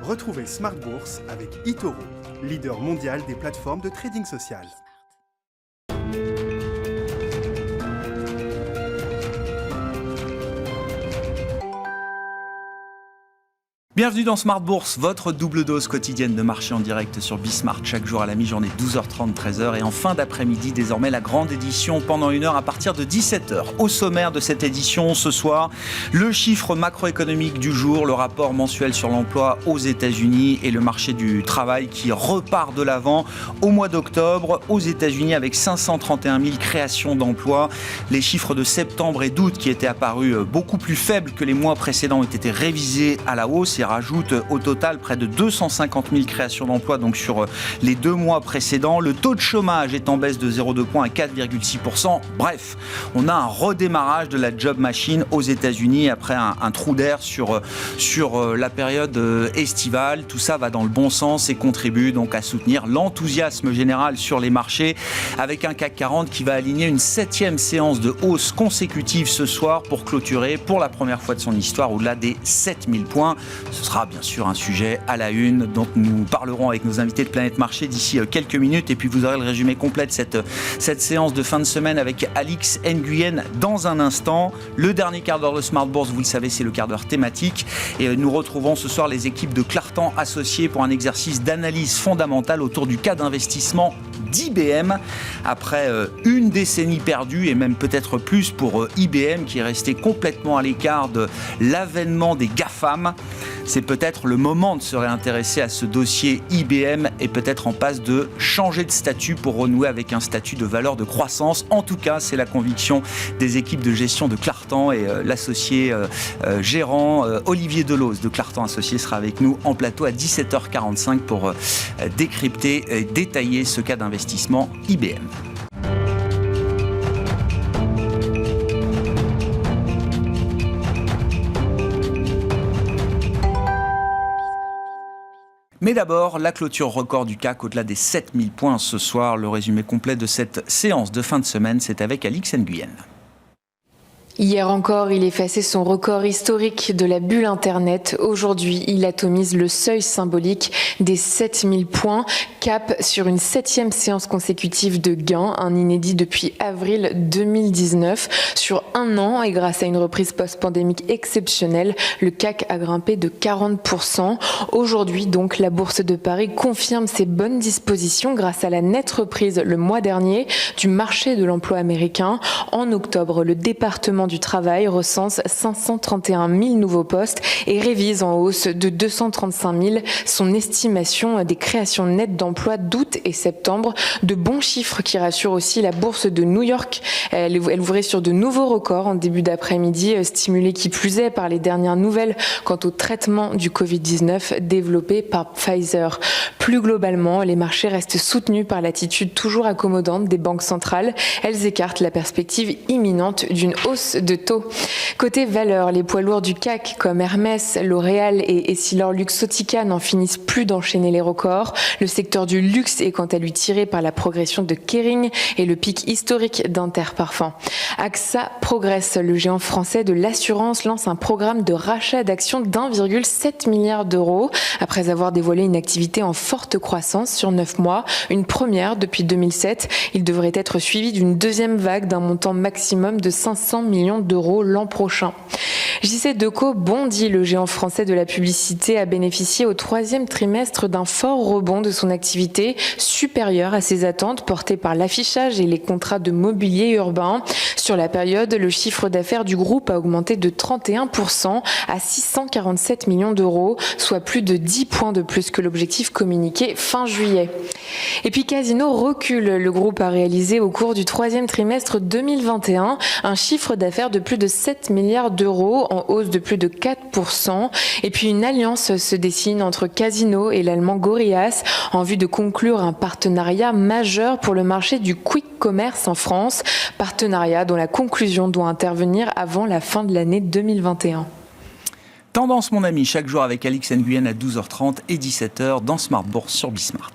Retrouvez Smart Bourse avec eToro, leader mondial des plateformes de trading social. Bienvenue dans Smart Bourse, votre double dose quotidienne de marché en direct sur Bismart, chaque jour à la mi-journée, 12h30, 13h. Et en fin d'après-midi, désormais, la grande édition pendant une heure à partir de 17h. Au sommaire de cette édition, ce soir, le chiffre macroéconomique du jour, le rapport mensuel sur l'emploi aux États-Unis et le marché du travail qui repart de l'avant au mois d'octobre aux États-Unis avec 531 000 créations d'emplois. Les chiffres de septembre et d'août qui étaient apparus beaucoup plus faibles que les mois précédents ont été révisés à la hausse et rajoute au total près de 250 000 créations d'emplois donc sur les 2 mois précédents. Le taux de chômage est en baisse de 0,2 points à 4,6%. Bref, on a un redémarrage de la job machine aux États-Unis après un trou d'air sur la période estivale. Tout ça va dans le bon sens et contribue donc à soutenir l'enthousiasme général sur les marchés avec un CAC 40 qui va aligner une 7e séance de hausse consécutive ce soir pour clôturer pour la première fois de son histoire au-delà des 7000 points. Ce sera bien sûr un sujet à la une dont nous parlerons avec nos invités de Planète Marché d'ici quelques minutes. Et puis vous aurez le résumé complet de cette séance de fin de semaine avec Alix Nguyen dans un instant. Le dernier quart d'heure de Smart Bourse, vous le savez, c'est le quart d'heure thématique. Et nous retrouvons ce soir les équipes de Clartan Associés pour un exercice d'analyse fondamentale autour du cas d'investissement d'IBM. Après une décennie perdue et même peut-être plus pour IBM qui est resté complètement à l'écart de l'avènement des GAFAM. C'est peut-être le moment de se réintéresser à ce dossier IBM et peut-être en passe de changer de statut pour renouer avec un statut de valeur de croissance. En tout cas, c'est la conviction des équipes de gestion de Clartan et l'associé gérant Olivier Delos de Clartan Associés sera avec nous en plateau à 17h45 pour décrypter et détailler ce cas d'investissement IBM. Mais d'abord, la clôture record du CAC au-delà des 7000 points ce soir. Le résumé complet de cette séance de fin de semaine, c'est avec Alix Nguyen. Hier encore, il effaçait son record historique de la bulle Internet. Aujourd'hui, il atomise le seuil symbolique des 7000 points, cap sur une 7e séance consécutive de gains, un inédit depuis avril 2019. Sur un an, et grâce à une reprise post-pandémique exceptionnelle, le CAC a grimpé de 40%. Aujourd'hui, donc, la Bourse de Paris confirme ses bonnes dispositions grâce à la nette reprise le mois dernier du marché de l'emploi américain. En octobre, le département du travail recense 531 000 nouveaux postes et révise en hausse de 235 000 son estimation des créations nettes d'emplois d'août et septembre. De bons chiffres qui rassurent aussi la bourse de New York. Elle ouvrait sur de nouveaux records en début d'après-midi, stimulée qui plus est par les dernières nouvelles quant au traitement du Covid-19 développé par Pfizer. Plus globalement, les marchés restent soutenus par l'attitude toujours accommodante des banques centrales. Elles écartent la perspective imminente d'une hausse de taux. Côté valeurs, les poids lourds du CAC comme Hermès, L'Oréal et Essilor-Luxottica n'en finissent plus d'enchaîner les records. Le secteur du luxe est quant à lui tiré par la progression de Kering et le pic historique d'Interparfums. AXA progresse. Le géant français de l'assurance lance un programme de rachat d'actions d'1,7 milliard d'euros après avoir dévoilé une activité en forte croissance sur 9 mois. Une première depuis 2007. Il devrait être suivi d'une deuxième vague d'un montant maximum de 500 millions d'euros l'an prochain. JC Decaux bondit. Le géant français de la publicité a bénéficié au 3e trimestre d'un fort rebond de son activité supérieur à ses attentes portées par l'affichage et les contrats de mobilier urbain. Sur la période, le chiffre d'affaires du groupe a augmenté de 31% à 647 millions d'euros, soit plus de 10 points de plus que l'objectif communiqué fin juillet. Et puis Casino recule. Le groupe a réalisé au cours du 3e trimestre 2021 un chiffre d'affaires de plus de 7 milliards d'euros, en hausse de plus de 4%. Et puis une alliance se dessine entre Casino et l'allemand Gorias en vue de conclure un partenariat majeur pour le marché du quick commerce en France. Partenariat dont la conclusion doit intervenir avant la fin de l'année 2021. Tendance mon ami, chaque jour avec Alix Nguyen à 12h30 et 17h dans Smart Bourse sur Bismart.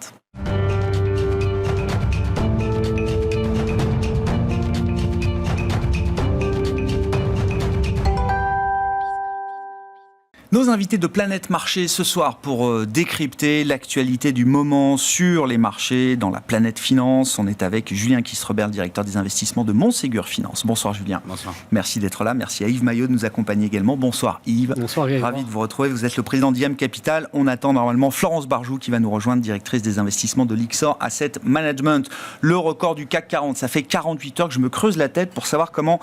Nos invités de Planète Marché ce soir pour décrypter l'actualité du moment sur les marchés dans la planète finance. On est avec Julien Kistrebert, directeur des investissements de Montségur Finance. Bonsoir Julien. Bonsoir. Merci d'être là. Merci à Yves Maillot de nous accompagner également. Bonsoir Yves. Bonsoir Yves. Ravi de vous retrouver. Vous êtes le président d'IM Capital. On attend normalement Florence Barjou qui va nous rejoindre, directrice des investissements de Lyxor Asset Management. Le record du CAC 40. Ça fait 48 heures que je me creuse la tête pour savoir comment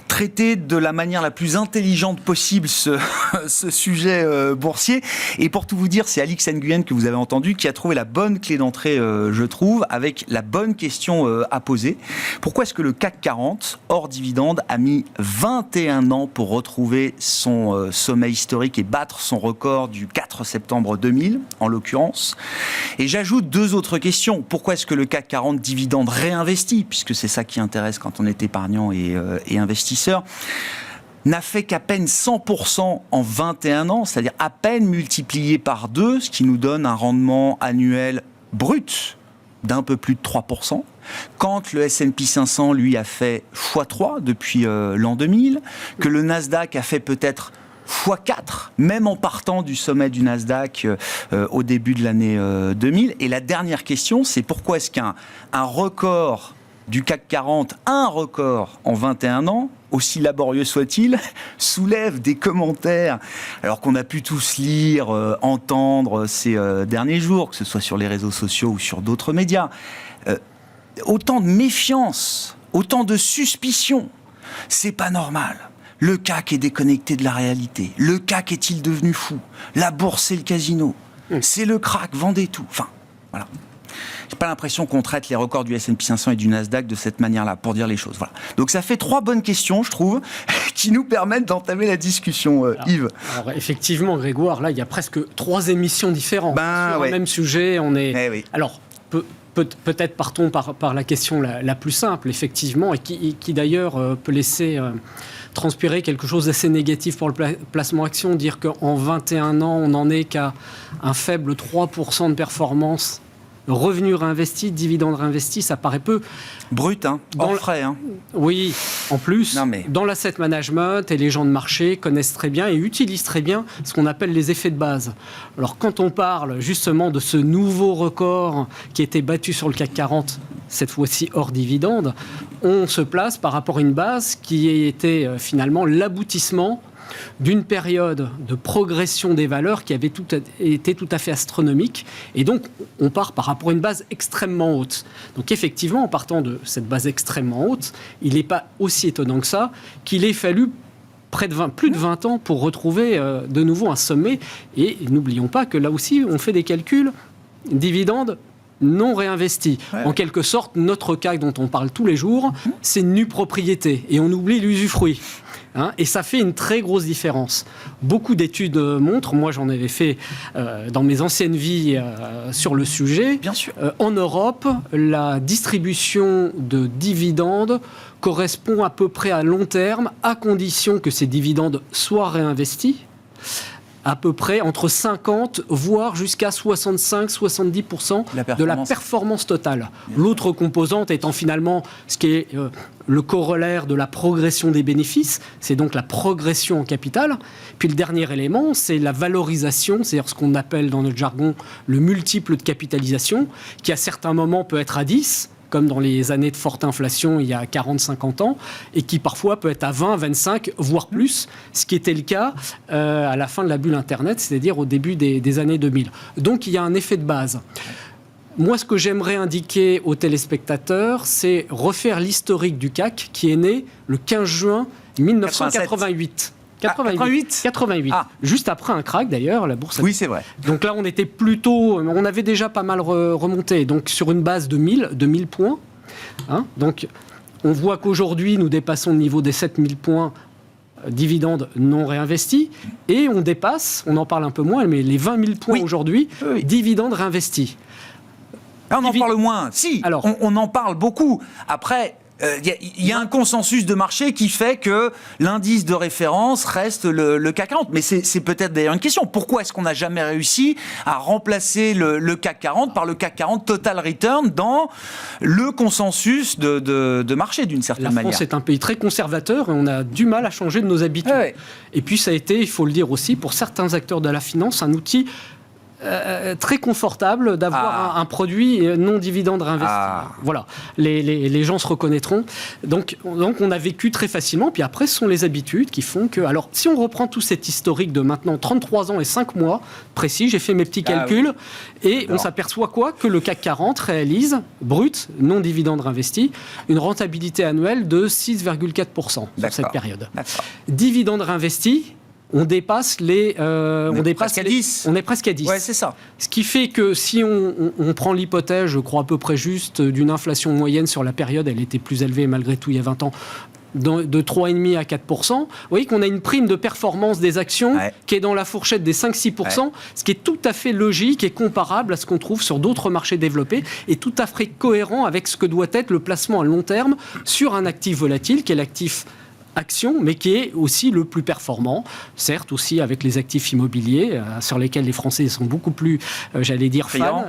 traiter de la manière la plus intelligente possible ce sujet boursier. Et pour tout vous dire, c'est Alix Nguyen que vous avez entendu qui a trouvé la bonne clé d'entrée, je trouve, avec la bonne question à poser. Pourquoi est-ce que le CAC 40, hors dividende, a mis 21 ans pour retrouver son sommet historique et battre son record du 4 septembre 2000, en l'occurrence? Et j'ajoute deux autres questions. Pourquoi est-ce que le CAC 40 dividende réinvestit, puisque c'est ça qui intéresse quand on est épargnant et investisseur, n'a fait qu'à peine 100% en 21 ans, c'est-à-dire à peine multiplié par 2, ce qui nous donne un rendement annuel brut d'un peu plus de 3%, quand le S&P 500, lui, a fait x3 depuis l'an 2000, que le Nasdaq a fait peut-être x4, même en partant du sommet du Nasdaq au début de l'année 2000. Et la dernière question, c'est pourquoi est-ce qu'un record du CAC 40, un record en 21 ans, aussi laborieux soit-il, soulève des commentaires, alors qu'on a pu tous lire, entendre ces derniers jours, que ce soit sur les réseaux sociaux ou sur d'autres médias. Autant de méfiance, autant de suspicion. C'est pas normal. Le CAC est déconnecté de la réalité. Le CAC est-il devenu fou? La bourse, c'est le casino. C'est le crack, vendez tout. Enfin, voilà. J'ai pas l'impression qu'on traite les records du S&P 500 et du Nasdaq de cette manière-là, pour dire les choses. Voilà. Donc ça fait 3 bonnes questions, je trouve, qui nous permettent d'entamer la discussion, Yves. Alors effectivement, Grégoire, là, il y a presque 3 émissions différentes. Sur le même sujet, on est... Oui. Alors, peut-être partons par la question la plus simple, effectivement, et qui d'ailleurs peut laisser transpirer quelque chose d'assez négatif pour le placement action, dire qu'en 21 ans, on n'en est qu'à un faible 3% de performance. Revenu réinvesti, dividende réinvesti, ça paraît peu. Brut, hors frais. Oui, en plus, dans l'asset management, et les gens de marché connaissent très bien et utilisent très bien ce qu'on appelle les effets de base. Alors, quand on parle justement de ce nouveau record qui a été battu sur le CAC 40, cette fois-ci hors dividende, on se place par rapport à une base qui a été finalement l'aboutissement d'une période de progression des valeurs qui avait été tout à fait astronomique. Et donc, on part par rapport à une base extrêmement haute. Donc, effectivement, en partant de cette base extrêmement haute, il n'est pas aussi étonnant que ça qu'il ait fallu plus de 20 ans pour retrouver de nouveau un sommet. Et n'oublions pas que là aussi, on fait des calculs dividendes non réinvestis. Ouais. En quelque sorte, notre CAC dont on parle tous les jours, c'est une nue propriété. Et on oublie l'usufruit. Et ça fait une très grosse différence. Beaucoup d'études montrent, moi j'en avais fait dans mes anciennes vies sur le sujet. Bien sûr. En Europe, la distribution de dividendes correspond à peu près à long terme, à condition que ces dividendes soient réinvestis, à peu près entre 50 voire jusqu'à 65-70% de la performance totale. L'autre composante étant finalement ce qui est le corollaire de la progression des bénéfices, c'est donc la progression en capital. Puis le dernier élément, c'est la valorisation, c'est-à-dire ce qu'on appelle dans notre jargon le multiple de capitalisation, qui à certains moments peut être à 10, comme dans les années de forte inflation il y a 40-50 ans, et qui parfois peut être à 20, 25, voire plus, ce qui était le cas à la fin de la bulle Internet, c'est-à-dire au début des années 2000. Donc il y a un effet de base. Moi, ce que j'aimerais indiquer aux téléspectateurs, c'est refaire l'historique du CAC, qui est né le 15 juin 1988. 88. Juste après un crack d'ailleurs, la bourse. Oui, c'est vrai. Donc là, on avait déjà pas mal remonté. Donc sur une base de 1000 points. Donc on voit qu'aujourd'hui, nous dépassons le niveau des 7000 points dividendes non réinvestis. Et on dépasse, on en parle un peu moins, mais les 20 000 points aujourd'hui, dividendes réinvestis. On en parle moins. Si, alors, on en parle beaucoup. Après, il y a un consensus de marché qui fait que l'indice de référence reste le CAC 40. Mais c'est peut-être d'ailleurs une question. Pourquoi est-ce qu'on n'a jamais réussi à remplacer le CAC 40 par le CAC 40 Total Return dans le consensus de marché d'une certaine manière? La France est un pays très conservateur et on a du mal à changer de nos habitudes. Ouais. Et puis ça a été, il faut le dire aussi, pour certains acteurs de la finance, un outil très confortable d'avoir un produit non dividende réinvesti. Voilà, les gens se reconnaîtront. Donc on a vécu très facilement. Puis après, ce sont les habitudes qui font que... Alors, si on reprend tout cet historique de maintenant 33 ans et 5 mois précis, j'ai fait mes petits calculs, et on s'aperçoit quoi? Que le CAC 40 réalise, brut, non dividende réinvesti, une rentabilité annuelle de 6,4% sur cette période. Dividende réinvesti, on dépasse les... on est presque à 10. On est presque à 10. Ouais, c'est ça. Ce qui fait que si on prend l'hypothèse, je crois à peu près juste, d'une inflation moyenne sur la période, elle était plus élevée malgré tout il y a 20 ans, de 3,5 à 4%, vous voyez qu'on a une prime de performance des actions qui est dans la fourchette des 5-6%, ce qui est tout à fait logique et comparable à ce qu'on trouve sur d'autres marchés développés et tout à fait cohérent avec ce que doit être le placement à long terme sur un actif volatile qui est l'actif action, mais qui est aussi le plus performant, certes aussi avec les actifs immobiliers sur lesquels les Français sont beaucoup plus, j'allais dire, fans.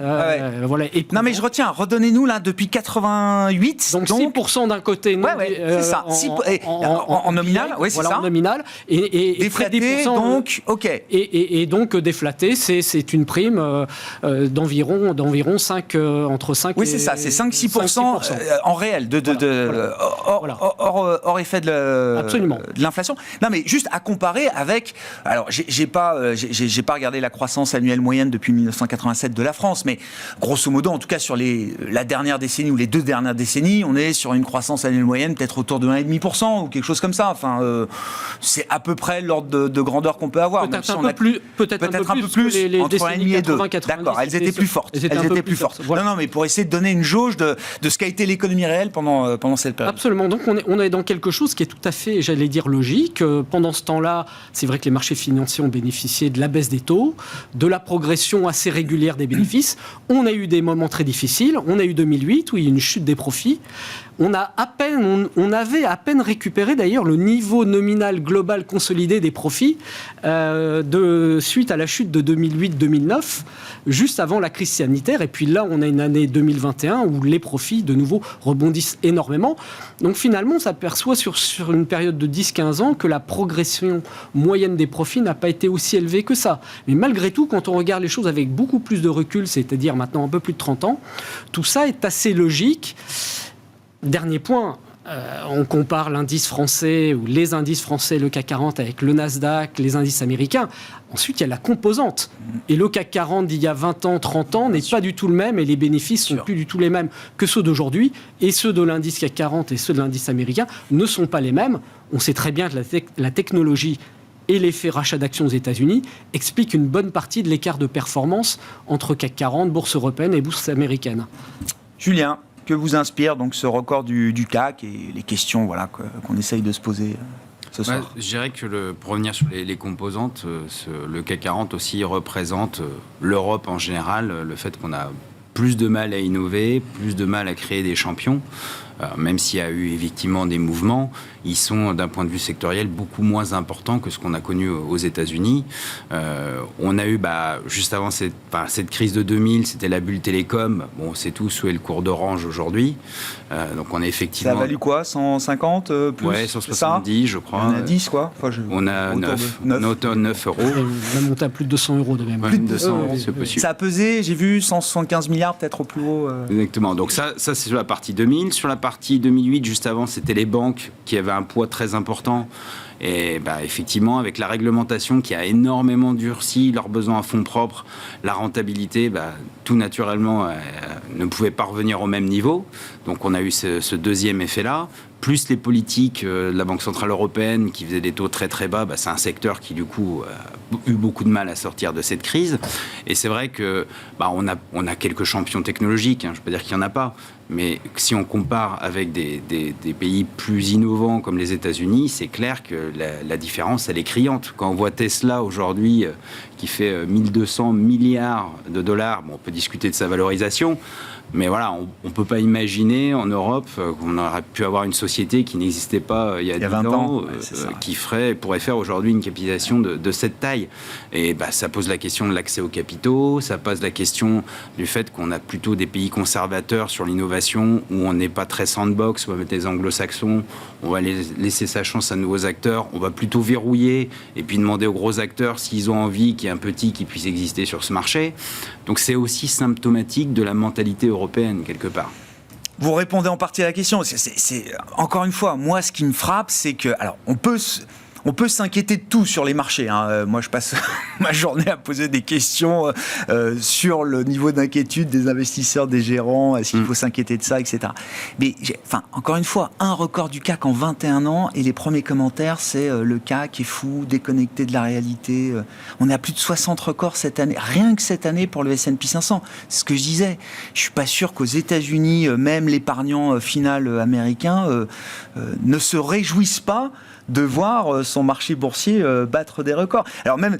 Voilà. Non mais je retiens, redonnez-nous là depuis 88. Donc 6% d'un côté, c'est ça. En nominal, c'est ça. En nominal et déflaté, donc ok. Et donc déflaté, c'est une prime d'environ 5 entre 5 et... Oui, c'est ça, c'est 5-6% en réel hors effet de l'inflation. Non, mais juste à comparer avec... Alors, j'ai pas regardé la croissance annuelle moyenne depuis 1987 de la France, mais grosso modo, en tout cas sur la dernière décennie ou les 2 dernières décennies, on est sur une croissance annuelle moyenne peut-être autour de 1,5% ou quelque chose comme ça. Enfin, c'est à peu près l'ordre de grandeur qu'on peut avoir. Peut-être un peu plus, entre 1,5 et 2. D'accord, elles étaient plus fortes. Non, mais pour essayer de donner une jauge de ce qu'a été l'économie réelle pendant cette période. Absolument. Donc, on est dans quelque chose qui est tout à fait, j'allais dire, logique. Pendant ce temps-là, c'est vrai que les marchés financiers ont bénéficié de la baisse des taux, de la progression assez régulière des bénéfices. On a eu des moments très difficiles. On a eu 2008 où il y a eu une chute des profits. On avait à peine récupéré d'ailleurs le niveau nominal global consolidé des profits suite à la chute de 2008-2009, juste avant la crise sanitaire. Et puis là, on a une année 2021 où les profits, de nouveau, rebondissent énormément. Donc finalement, on s'aperçoit sur une période de 10-15 ans que la progression moyenne des profits n'a pas été aussi élevée que ça. Mais malgré tout, quand on regarde les choses avec beaucoup plus de recul, c'est-à-dire maintenant un peu plus de 30 ans, tout ça est assez logique. Dernier point, on compare l'indice français ou les indices français, le CAC 40 avec le Nasdaq, les indices américains. Ensuite, il y a la composante. Et le CAC 40 d'il y a 20 ans, 30 ans n'est pas du tout le même et les bénéfices sont plus du tout les mêmes que ceux d'aujourd'hui. Et ceux de l'indice CAC 40 et ceux de l'indice américain ne sont pas les mêmes. On sait très bien que la technologie et l'effet rachat d'actions aux États-Unis expliquent une bonne partie de l'écart de performance entre CAC 40, bourse européenne et bourse américaine. Julien, que vous inspire donc ce record du CAC et les questions qu'on essaye de se poser ce soir? Je dirais que pour revenir sur les composantes, le CAC 40 aussi représente l'Europe en général, le fait qu'on a plus de mal à innover, plus de mal à créer des champions. Même s'il y a eu effectivement des mouvements, ils sont d'un point de vue sectoriel beaucoup moins importants que ce qu'on a connu aux États-Unis. On a eu juste avant cette crise de 2000, c'était la bulle télécom. Bon, c'est tout où est le cours d'Orange aujourd'hui. Donc on a effectivement... Ça a valu quoi, 150 plus? Ouais, 170 je crois. On a 10 quoi. On a 9 euros. On a monté à plus de 200 euros de même. Plus de 200 euros, c'est possible. Ça a pesé, j'ai vu 175 milliards peut-être au plus haut. Exactement. Donc ça c'est sur la partie 2000. Sur la partie 2008, juste avant, c'était les banques qui avaient un poids très important. Et effectivement, avec la réglementation qui a énormément durci leurs besoins à fonds propres, la rentabilité, tout naturellement, ne pouvait pas revenir au même niveau. Donc on a eu ce deuxième effet-là. Plus les politiques de la Banque Centrale Européenne qui faisaient des taux très très bas, c'est un secteur qui du coup a eu beaucoup de mal à sortir de cette crise. Et c'est vrai que on a quelques champions technologiques, je ne peux pas dire qu'il n'y en a pas, mais si on compare avec des pays plus innovants comme les États-Unis, c'est clair que la différence elle est criante. Quand on voit Tesla aujourd'hui qui fait 1200 milliards de dollars. Bon, on peut discuter de sa valorisation, mais voilà, on ne peut pas imaginer en Europe qu'on aurait pu avoir une société qui n'existait pas il y a 20 ans, qui pourrait faire aujourd'hui une capitalisation de cette taille. Et ça pose la question de l'accès aux capitaux, ça pose la question du fait qu'on a plutôt des pays conservateurs sur l'innovation, où on n'est pas très sandbox, on va mettre les anglo-saxons, on va laisser sa chance à de nouveaux acteurs, on va plutôt verrouiller et puis demander aux gros acteurs s'ils ont envie qu'il y ait un petit qui puisse exister sur ce marché. Donc c'est aussi symptomatique de la mentalité européenne quelque part. Vous répondez en partie à la question. C'est encore une fois, moi ce qui me frappe, c'est que alors on peut s'inquiéter de tout sur les marchés. Hein. Moi, je passe ma journée à poser des questions sur le niveau d'inquiétude des investisseurs, des gérants, est-ce qu'il faut s'inquiéter de ça, etc. Mais encore une fois, un record du CAC en 21 ans, et les premiers commentaires, c'est le CAC est fou, déconnecté de la réalité. On est à plus de 60 records cette année, rien que cette année pour le S&P 500. C'est ce que je disais. Je ne suis pas sûr qu'aux États-Unis, même l'épargnant final américain ne se réjouisse pas de voir son marché boursier battre des records. Alors même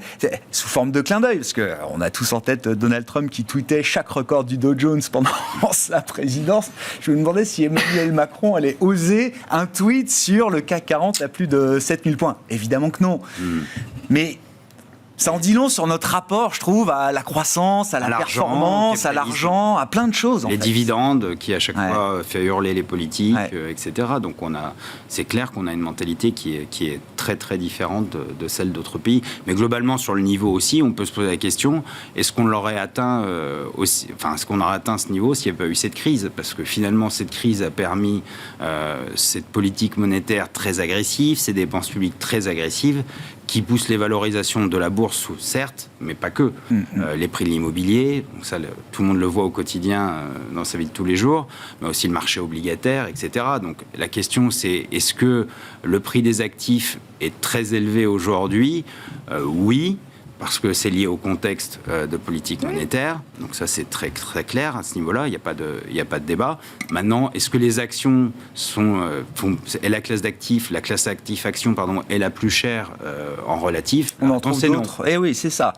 sous forme de clin d'œil, parce qu'on a tous en tête Donald Trump qui tweetait chaque record du Dow Jones pendant sa présidence. Je me demandais si Emmanuel Macron allait oser un tweet sur le CAC 40 à plus de 7000 points. Évidemment que non. Mais ça en dit long sur notre rapport, je trouve, à la croissance, à la performance, à l'argent, à plein de choses. Les dividendes qui, à chaque fois, fait hurler les politiques, etc. Donc, c'est clair qu'on a une mentalité qui est très, très différente de celle d'autres pays. Mais globalement, sur le niveau aussi, on peut se poser la question, est-ce qu'on l'aurait atteint est-ce qu'on aurait atteint ce niveau s'il n'y avait pas eu cette crise ? Parce que finalement, cette crise a permis cette politique monétaire très agressive, ces dépenses publiques très agressives, qui poussent les valorisations de la bourse, certes, mais pas que. Les prix de l'immobilier, donc ça, tout le monde le voit au quotidien dans sa vie de tous les jours, mais aussi le marché obligataire, etc. Donc la question, c'est est-ce que le prix des actifs est très élevé aujourd'hui ? Oui, parce que c'est lié au contexte de politique monétaire. Donc ça, c'est très, très clair à ce niveau-là. Il n'y a pas de débat. Maintenant, est-ce que les actions est la classe actif action, est la plus chère en relatif ? On en trouve d'autres. Eh oui, c'est ça.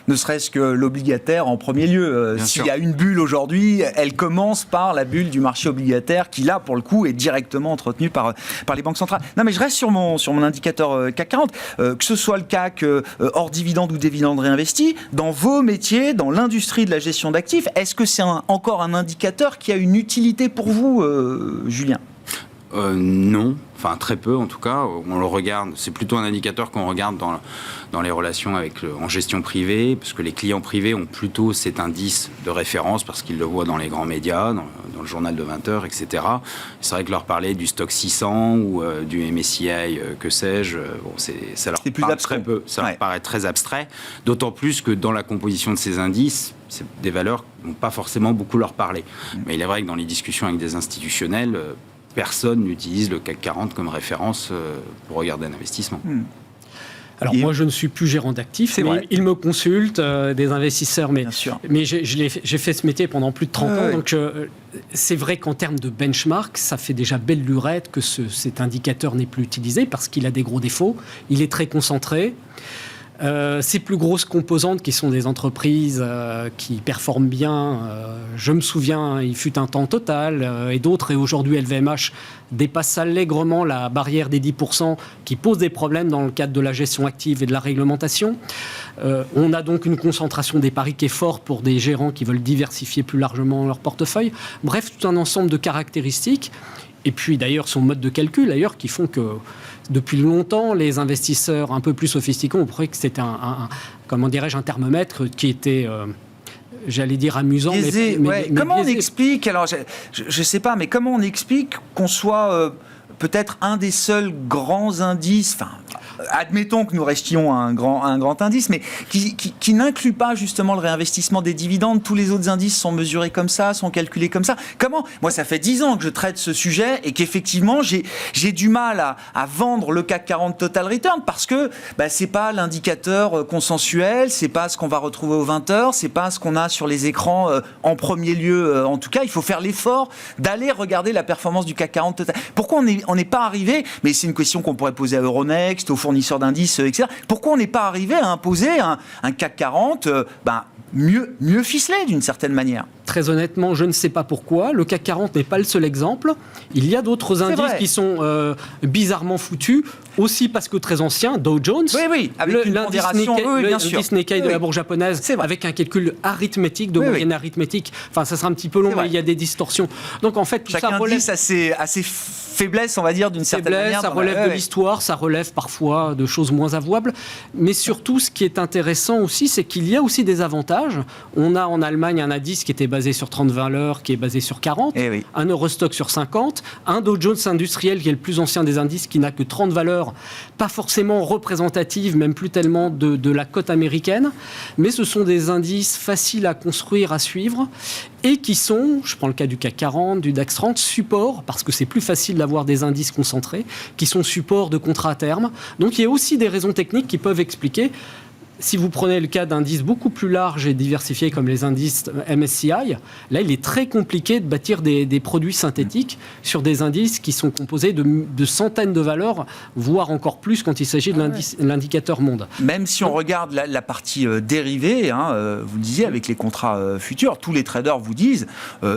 Ne serait-ce que l'obligataire en premier lieu. S'il y a une bulle aujourd'hui, elle commence par la bulle du marché obligataire qui, là, pour le coup, est directement entretenue par les banques centrales. Non, mais je reste sur mon indicateur CAC 40. Que ce soit le CAC hors dividende ou dividende réinvesti, dans vos métiers, dans l'industrie de la gestion d'actifs, est-ce que c'est encore un indicateur qui a une utilité pour vous, Julien ? Non, enfin très peu en tout cas. On le regarde, c'est plutôt un indicateur qu'on regarde dans les relations en gestion privée, parce que les clients privés ont plutôt cet indice de référence parce qu'ils le voient dans les grands médias, dans le journal de 20 heures, etc. C'est vrai que leur parler du stock 600 ou du MSCI, que sais-je, ça leur parle très peu, ça leur paraît très abstrait, d'autant plus que dans la composition de ces indices, c'est des valeurs qui n'ont pas forcément beaucoup leur parler. Mais il est vrai que dans les discussions avec des institutionnels, personne n'utilise le CAC 40 comme référence pour regarder un investissement. Alors moi, je ne suis plus gérant d'actifs, mais ils me consultent, des investisseurs. Mais j'ai fait ce métier pendant plus de 30 ans, donc c'est vrai qu'en termes de benchmark, ça fait déjà belle lurette que cet indicateur n'est plus utilisé parce qu'il a des gros défauts. Il est très concentré. Ces plus grosses composantes qui sont des entreprises qui performent bien, je me souviens, il fut un temps Total et d'autres, et aujourd'hui LVMH dépasse allègrement la barrière des 10% qui pose des problèmes dans le cadre de la gestion active et de la réglementation. On a donc une concentration des paris qui est forte pour des gérants qui veulent diversifier plus largement leur portefeuille. Bref, tout un ensemble de caractéristiques. Et puis d'ailleurs son mode de calcul d'ailleurs qui font que depuis longtemps les investisseurs un peu plus sophistiqués ont trouvé que c'était un thermomètre qui était j'allais dire amusant, biaisé, mais comment biaisé. On explique, alors je sais pas, mais comment on explique qu'on soit peut-être un des seuls grands indices, admettons que nous restions un grand indice, mais qui n'inclut pas justement le réinvestissement des dividendes. Tous les autres indices sont mesurés comme ça, sont calculés comme ça. Comment ? Moi, ça fait 10 ans que je traite ce sujet et qu'effectivement, j'ai du mal à vendre le CAC 40 Total Return parce que c'est pas l'indicateur consensuel, c'est pas ce qu'on va retrouver aux 20 heures, c'est pas ce qu'on a sur les écrans en premier lieu. En tout cas, il faut faire l'effort d'aller regarder la performance du CAC 40 Total. Pourquoi on n'est pas arrivé ? Mais c'est une question qu'on pourrait poser à Euronext, au fournisseurs d'indices, etc. Pourquoi on n'est pas arrivé à imposer un CAC 40 mieux ficelé d'une certaine manière? Très honnêtement, je ne sais pas pourquoi. Le CAC 40 n'est pas le seul exemple. Il y a d'autres indices qui sont bizarrement foutus, aussi parce que très anciens. Dow Jones, avec une pondération, l'indice Nikkei de la bourse japonaise, avec un calcul arithmétique, de moyenne arithmétique. Enfin, ça sera un petit peu long, mais il y a des distorsions. Donc en fait, tout chaque ça relève... indice a ses faiblesses, on va dire, d'une certaine manière. Ça relève de l'histoire, ça relève parfois de choses moins avouables. Mais surtout, ce qui est intéressant aussi, c'est qu'il y a aussi des avantages. On a en Allemagne un indice qui était basé sur 30 valeurs, qui est basé sur 40, un Eurostock sur 50, un Dow Jones industriel qui est le plus ancien des indices, qui n'a que 30 valeurs, pas forcément représentatives, même plus tellement de la cote américaine, mais ce sont des indices faciles à construire, à suivre, et qui sont, je prends le cas du CAC 40, du DAX 30, support, parce que c'est plus facile d'avoir des indices concentrés, qui sont support de contrats à terme. Donc il y a aussi des raisons techniques qui peuvent expliquer. Si vous prenez le cas d'indices beaucoup plus larges et diversifiés comme les indices MSCI, là, il est très compliqué de bâtir des produits synthétiques sur des indices qui sont composés de centaines de valeurs, voire encore plus quand il s'agit de l'indicateur monde. Même si on regarde la partie dérivée, vous le disiez, avec les contrats futurs, tous les traders vous disent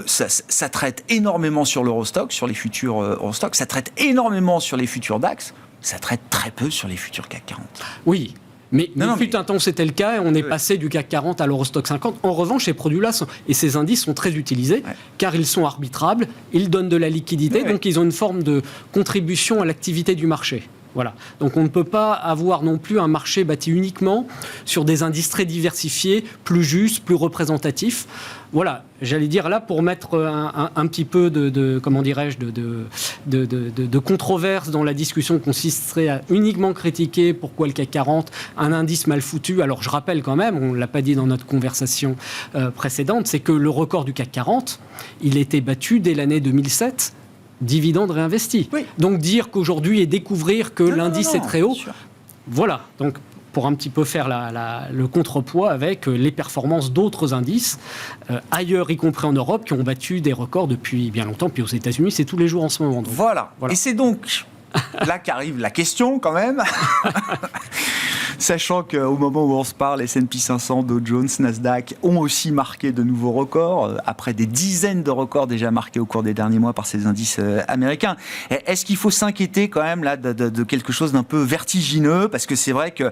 ça traite énormément sur l'Eurostock, sur les futurs Eurostock, ça traite énormément sur les futurs DAX, ça traite très peu sur les futurs CAC 40. Oui. Mais fut un temps, c'était le cas, et on est passé du CAC 40 à l'Eurostock 50. En revanche, ces produits-là et ces indices sont très utilisés, car ils sont arbitrables, ils donnent de la liquidité, donc ils ont une forme de contribution à l'activité du marché. Voilà. Donc on ne peut pas avoir non plus un marché bâti uniquement sur des indices très diversifiés, plus justes, plus représentatifs. Voilà, j'allais dire là, pour mettre un petit peu de controverse dans la discussion, consisterait à uniquement critiquer pourquoi le CAC 40, un indice mal foutu. Alors je rappelle quand même, on ne l'a pas dit dans notre conversation précédente, c'est que le record du CAC 40, il a été battu dès l'année 2007, dividendes réinvestis. Donc dire qu'aujourd'hui et découvrir que l'indice est très haut, voilà. Donc pour un petit peu faire le contrepoids avec les performances d'autres indices ailleurs, y compris en Europe, qui ont battu des records depuis bien longtemps. Puis aux États-Unis, c'est tous les jours en ce moment. Donc, voilà. Et c'est donc là qu'arrive la question quand même. Sachant qu'au moment où on se parle, S&P 500, Dow Jones, Nasdaq ont aussi marqué de nouveaux records, après des dizaines de records déjà marqués au cours des derniers mois par ces indices américains. Est-ce qu'il faut s'inquiéter quand même là de quelque chose d'un peu vertigineux? Parce que c'est vrai que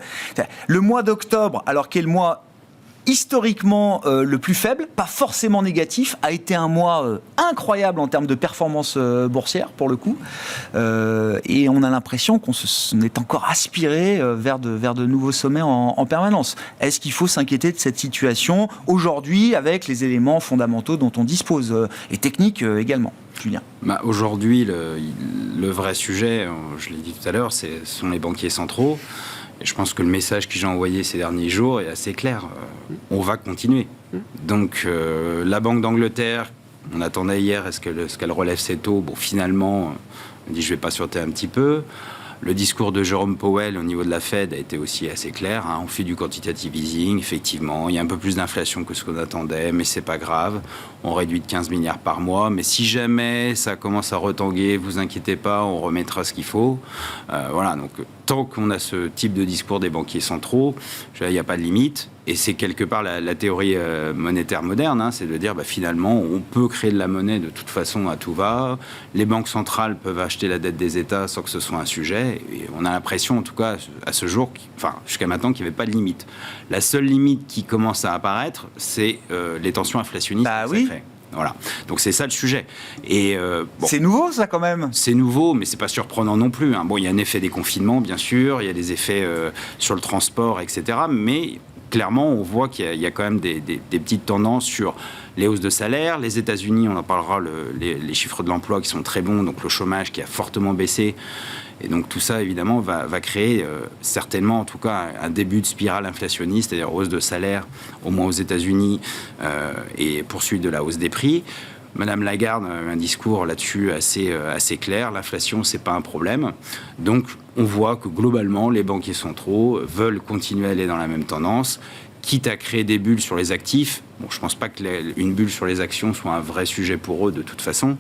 le mois d'octobre, alors qu'est le mois historiquement le plus faible, pas forcément négatif, a été un mois incroyable en termes de performance boursière pour le coup, et on a l'impression qu'on est encore aspiré vers de nouveaux sommets en permanence. Est-ce qu'il faut s'inquiéter de cette situation aujourd'hui avec les éléments fondamentaux dont on dispose, et techniques également? Julien. Aujourd'hui, le vrai sujet, je l'ai dit tout à l'heure, ce sont les banquiers centraux. Et je pense que le message que j'ai envoyé ces derniers jours est assez clair. On va continuer. Donc, la Banque d'Angleterre, on attendait hier, est-ce qu'elle relève ses taux? Bon, finalement, on dit je vais patienter un petit peu. Le discours de Jérôme Powell au niveau de la Fed a été aussi assez clair. On fait du quantitative easing, effectivement. Il y a un peu plus d'inflation que ce qu'on attendait, mais c'est pas grave. On réduit de 15 milliards par mois. Mais si jamais ça commence à retanguer, vous inquiétez pas, on remettra ce qu'il faut. Voilà, donc tant qu'on a ce type de discours des banquiers centraux, il n'y a pas de limite. Et c'est quelque part la théorie monétaire moderne, c'est de dire finalement on peut créer de la monnaie de toute façon à tout va. Les banques centrales peuvent acheter la dette des États sans que ce soit un sujet. Et on a l'impression, en tout cas à ce jour, jusqu'à maintenant, qu'il n'y avait pas de limite. La seule limite qui commence à apparaître, c'est les tensions inflationnistes. Voilà. Donc c'est ça le sujet. Et c'est nouveau ça quand même. C'est nouveau, mais c'est pas surprenant non plus. Bon, il y a un effet des confinements, bien sûr. Il y a des effets sur le transport, etc. Mais clairement, on voit qu'il y a quand même des petites tendances sur les hausses de salaire. Les États-Unis, on en parlera, les chiffres de l'emploi qui sont très bons, donc le chômage qui a fortement baissé. Et donc tout ça, évidemment, va créer certainement, en tout cas, un début de spirale inflationniste, c'est-à-dire hausse de salaire, au moins aux États-Unis, et poursuite de la hausse des prix. Madame Lagarde a un discours là-dessus assez clair. L'inflation, c'est pas un problème. Donc, on voit que globalement, les banquiers centraux veulent continuer à aller dans la même tendance. quitte à créer des bulles sur les actifs. Bon, je ne pense pas qu'une bulle sur les actions soit un vrai sujet pour eux de toute façon,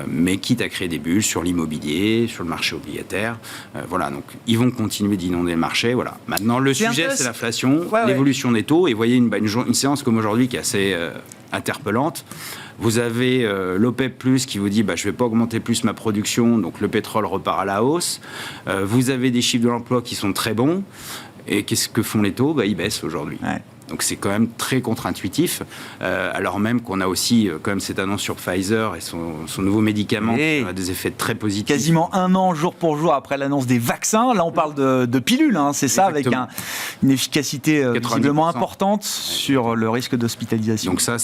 mais quitte à créer des bulles sur l'immobilier, sur le marché obligataire. Voilà, donc ils vont continuer d'inonder le marché. Voilà. Maintenant, le sujet, c'est l'inflation, l'évolution des taux. Et vous voyez une séance comme aujourd'hui qui est assez interpellante. Vous avez l'OPEP+, qui vous dit je ne vais pas augmenter plus ma production, donc le pétrole repart à la hausse. Vous avez des chiffres de l'emploi qui sont très bons. Et qu'est-ce que font les taux ? Ils baissent aujourd'hui. Ouais. Donc c'est quand même très contre-intuitif, alors même qu'on a aussi quand même cette annonce sur Pfizer et son nouveau médicament qui a des effets très positifs. Quasiment un an, jour pour jour, après l'annonce des vaccins. Là, on parle de pilules, c'est ça, exactement. Avec une efficacité visiblement importante sur le risque d'hospitalisation. Donc ça,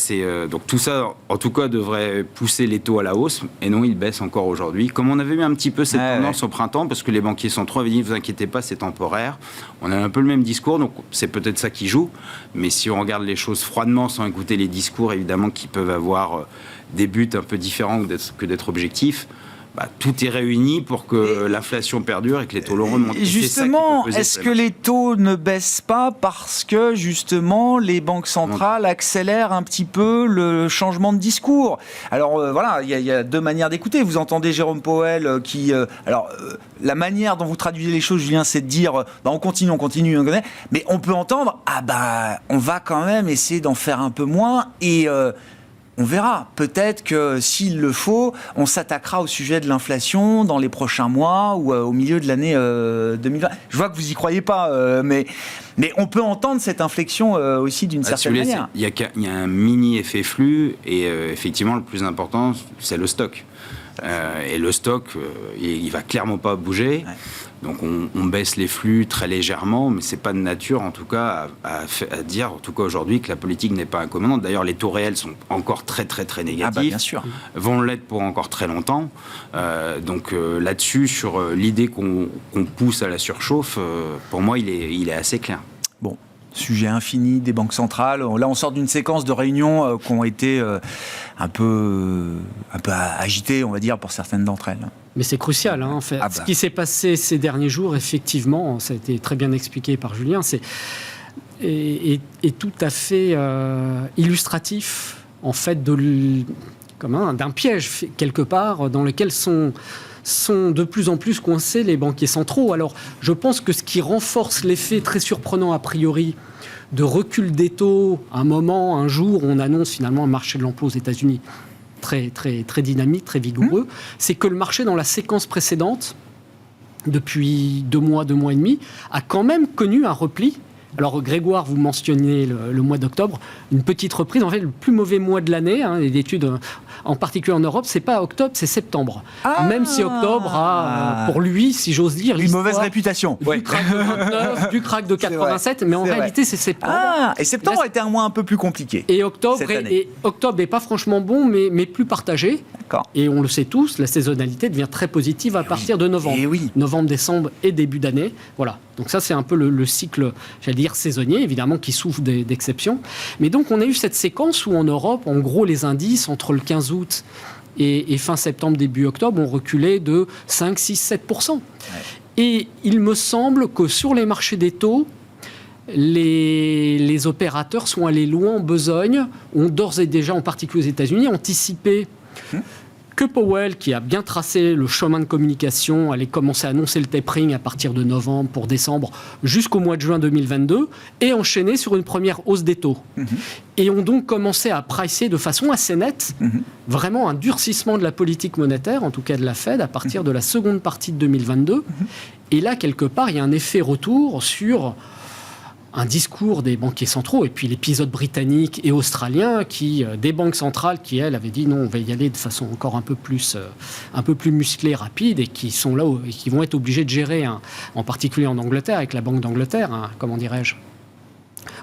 donc tout ça, en tout cas, devrait pousser les taux à la hausse. Et non, ils baissent encore aujourd'hui. Comme on avait eu un petit peu cette tendance au printemps, parce que les banquiers centraux avaient dit, ne vous inquiétez pas, c'est temporaire. On a un peu le même discours, donc c'est peut-être ça qui joue. Mais si on regarde les choses froidement, sans écouter les discours, évidemment, qui peuvent avoir des buts un peu différents que d'être objectifs, tout est réuni pour que l'inflation perdure et que les taux remontent. Et justement, est-ce que les taux ne baissent pas parce que, justement, les banques centrales accélèrent un petit peu le changement de discours ? Alors, voilà, il y a deux manières d'écouter. Vous entendez Jérôme Powell qui... la manière dont vous traduisez les choses, Julien, c'est de dire on continue, mais on peut entendre on va quand même essayer d'en faire un peu moins et... on verra. Peut-être que s'il le faut, on s'attaquera au sujet de l'inflation dans les prochains mois ou au milieu de l'année 2020. Je vois que vous n'y croyez pas, mais on peut entendre cette inflexion aussi d'une certaine manière. Il y a un mini effet flux et effectivement, le plus important, c'est le stock. Et le stock, il ne va clairement pas bouger. Ouais. Donc on baisse les flux très légèrement, mais ce n'est pas de nature, en tout cas, à dire, en tout cas aujourd'hui, que la politique n'est pas incommodante. D'ailleurs, les taux réels sont encore très, très, très négatifs. Bien sûr. Vont l'être pour encore très longtemps. Donc là-dessus, sur l'idée qu'on pousse à la surchauffe, pour moi, il est assez clair. Bon. Sujet infini des banques centrales. Là, on sort d'une séquence de réunions qui ont été un peu agitées, on va dire, pour certaines d'entre elles. Mais c'est crucial, en fait. Ce qui s'est passé ces derniers jours, effectivement, ça a été très bien expliqué par Julien, est tout à fait illustratif, en fait, d'un piège, quelque part, dans lequel sont de plus en plus coincés les banquiers centraux. Alors, je pense que ce qui renforce l'effet très surprenant a priori de recul des taux, un jour, on annonce finalement un marché de l'emploi aux États-Unis très, très, très dynamique, très vigoureux, c'est que le marché, dans la séquence précédente, depuis 2 mois et demi, a quand même connu un repli. Alors Grégoire, vous mentionniez le mois d'octobre, une petite reprise, en fait le plus mauvais mois de l'année, les études en particulier en Europe, c'est pas octobre, c'est septembre. Même si octobre a, pour lui, si j'ose dire, une mauvaise réputation. Du crack de 29, du crack de 87, mais en réalité c'est septembre. Et septembre était un mois un peu plus compliqué. Et octobre n'est pas franchement bon, mais plus partagé. D'accord. Et on le sait tous, la saisonnalité devient très positive à partir de novembre. Novembre, décembre et début d'année. Voilà. Donc ça, c'est un peu le cycle, j'allais dire, saisonnier, évidemment, qui souffre d'exceptions. Mais donc, on a eu cette séquence où, en Europe, en gros, les indices, entre le 15 août et fin septembre, début octobre, ont reculé de 5, 6, 7%. Ouais. Et il me semble que sur les marchés des taux, les opérateurs sont allés loin en besogne, ont d'ores et déjà, en particulier aux États-Unis, anticipé que Powell, qui a bien tracé le chemin de communication, allait commencer à annoncer le tapering à partir de novembre pour décembre jusqu'au mois de juin 2022 et enchaîner sur une première hausse des taux. Et ont donc commencé à pricer de façon assez nette vraiment un durcissement de la politique monétaire, en tout cas de la Fed, à partir de la seconde partie de 2022. Et là, quelque part, il y a un effet retour sur un discours des banquiers centraux, et puis l'épisode britannique et australien, des banques centrales qui, elles, avaient dit non, on va y aller de façon encore un peu plus musclée, rapide, et qui sont là et qui vont être obligés de gérer, en particulier en Angleterre, avec la Banque d'Angleterre, comment dirais-je,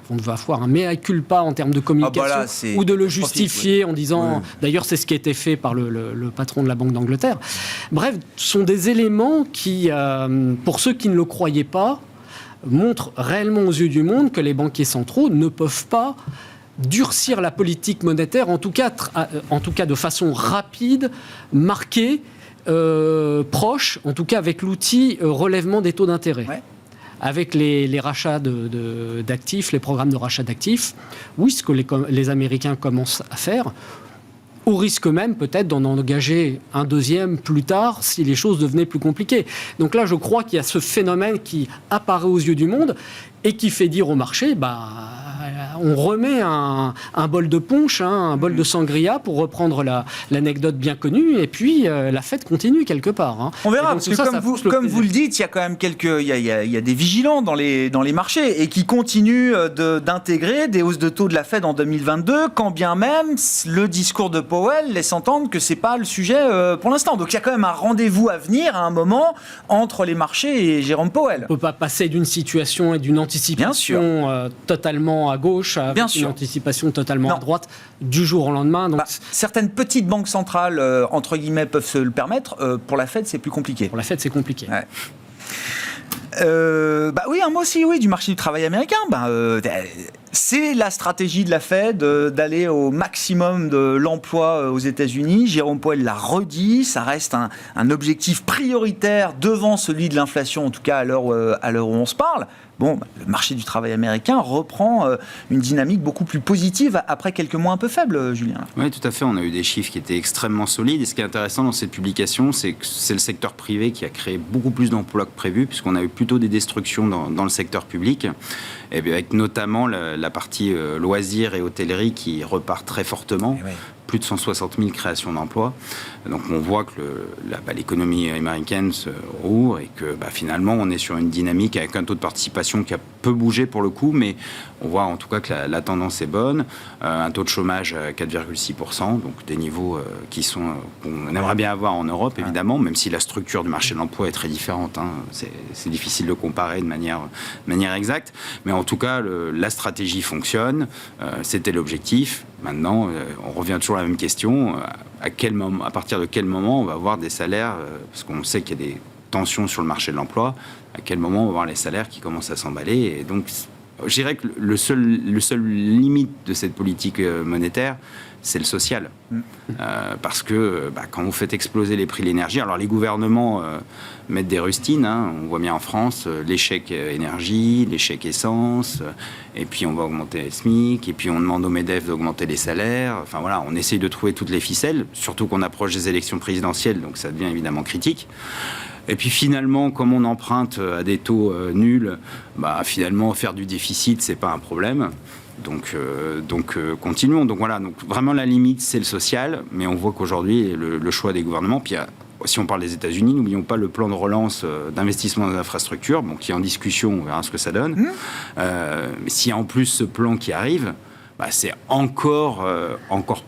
on va avoir un mea culpa en termes de communication, ou de le justifier en disant... D'ailleurs, c'est ce qui a été fait par le patron de la Banque d'Angleterre. Bref, ce sont des éléments qui, pour ceux qui ne le croyaient pas, montre réellement aux yeux du monde que les banquiers centraux ne peuvent pas durcir la politique monétaire, en tout cas de façon rapide, marquée, proche, en tout cas avec l'outil relèvement des taux d'intérêt. Ouais. avec les rachats d'actifs, les programmes de rachat d'actifs, oui, ce que les Américains commencent à faire, au risque même peut-être d'en engager un deuxième plus tard si les choses devenaient plus compliquées. Donc là, je crois qu'il y a ce phénomène qui apparaît aux yeux du monde et qui fait dire au marché, on remet un bol de punch, un bol de sangria, pour reprendre l'anecdote bien connue, et puis la fête continue quelque part. Hein. On verra, parce que comme vous le dites, il y a quand même il y a des vigilants dans les marchés, et qui continuent d'intégrer des hausses de taux de la Fed en 2022, quand bien même le discours de Powell laisse entendre que c'est pas le sujet pour l'instant. Donc il y a quand même un rendez-vous à venir à un moment entre les marchés et Jérôme Powell. On ne peut pas passer d'une situation et d'une anticipation totalement à gauche à une anticipation totalement à droite du jour au lendemain. Donc certaines petites banques centrales, entre guillemets, peuvent se le permettre. Pour la Fed, c'est plus compliqué. Pour la Fed, c'est compliqué. Ouais. Oui, un mot aussi, du marché du travail américain. C'est la stratégie de la Fed d'aller au maximum de l'emploi aux États-Unis. Jérôme Powell l'a redit, ça reste un objectif prioritaire devant celui de l'inflation, en tout cas à l'heure où on se parle. Le marché du travail américain reprend une dynamique beaucoup plus positive après quelques mois un peu faibles, Julien. Oui, tout à fait. On a eu des chiffres qui étaient extrêmement solides. Et ce qui est intéressant dans cette publication, c'est que c'est le secteur privé qui a créé beaucoup plus d'emplois que prévu, puisqu'on a eu plutôt des destructions dans le secteur public, et avec notamment la partie loisirs et hôtellerie qui repart très fortement. Plus de 160 000 créations d'emplois. Donc on voit que l'économie américaine se rouvre et que finalement on est sur une dynamique avec un taux de participation qui a peu bougé pour le coup, mais on voit en tout cas que la tendance est bonne. Un taux de chômage à 4,6%, donc des niveaux qu'on aimerait bien avoir en Europe évidemment, même si la structure du marché de l'emploi est très différente. Hein. C'est difficile de comparer de manière exacte, mais en tout cas la stratégie fonctionne, c'était l'objectif. Maintenant, on revient toujours à la même question, à partir de quel moment on va avoir des salaires, parce qu'on sait qu'il y a des tensions sur le marché de l'emploi, à quel moment on va avoir les salaires qui commencent à s'emballer. Et donc, je dirais que le seul limite de cette politique monétaire, c'est le social. Parce que quand vous faites exploser les prix de l'énergie, alors les gouvernements mettent des rustines, hein, on voit bien en France, les chèques énergie, les chèques essence, et puis on va augmenter les SMIC, et puis on demande au MEDEF d'augmenter les salaires. Enfin voilà, on essaye de trouver toutes les ficelles, surtout qu'on approche des élections présidentielles, donc ça devient évidemment critique. Et puis finalement, comme on emprunte à des taux nuls, finalement faire du déficit, c'est pas un problème. Donc continuons. Donc voilà, donc vraiment la limite, c'est le social, mais on voit qu'aujourd'hui, le choix des gouvernements, puis si on parle des États-Unis, n'oublions pas le plan de relance d'investissement dans les infrastructures, qui est en discussion, on verra ce que ça donne. Mais s'il y a en plus ce plan qui arrive, c'est encore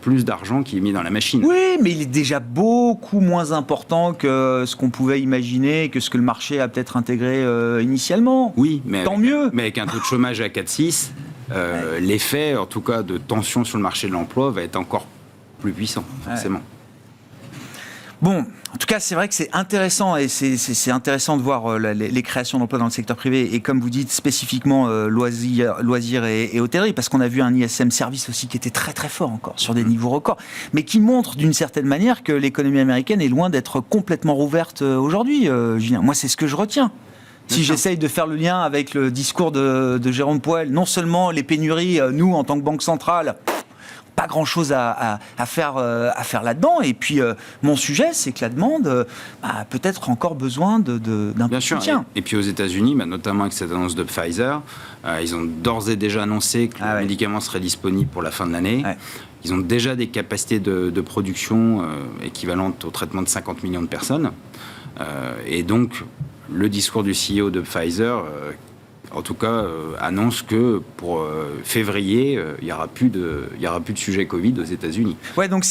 plus d'argent qui est mis dans la machine. Oui, mais il est déjà beaucoup moins important que ce qu'on pouvait imaginer, que ce que le marché a peut-être intégré initialement. Oui, mais tant mieux. Mais avec un taux de chômage à 4,6, l'effet, en tout cas, de tension sur le marché de l'emploi va être encore plus puissant, forcément. Bon, en tout cas, c'est vrai que c'est intéressant, et c'est intéressant de voir les créations d'emplois dans le secteur privé, et comme vous dites, spécifiquement loisirs et hôtellerie, parce qu'on a vu un ISM Service aussi qui était très très fort encore, sur des niveaux records, mais qui montre d'une certaine manière que l'économie américaine est loin d'être complètement rouverte aujourd'hui, Julien. Moi, c'est ce que je retiens. Si j'essaye de faire le lien avec le discours de Jérôme Powell, non seulement les pénuries, nous, en tant que banque centrale, pas grand-chose à faire là-dedans. Et puis, mon sujet, c'est que la demande a peut-être encore besoin d'un peu de soutien. Et puis aux États-Unis, notamment avec cette annonce de Pfizer, ils ont d'ores et déjà annoncé que le médicament serait disponible pour la fin de l'année. Ils ont déjà des capacités de production équivalentes au traitement de 50 millions de personnes. Et donc, le discours du CEO de Pfizer... en tout cas, annonce que pour février, il n'y aura plus de sujet Covid aux États-Unis. Ouais, donc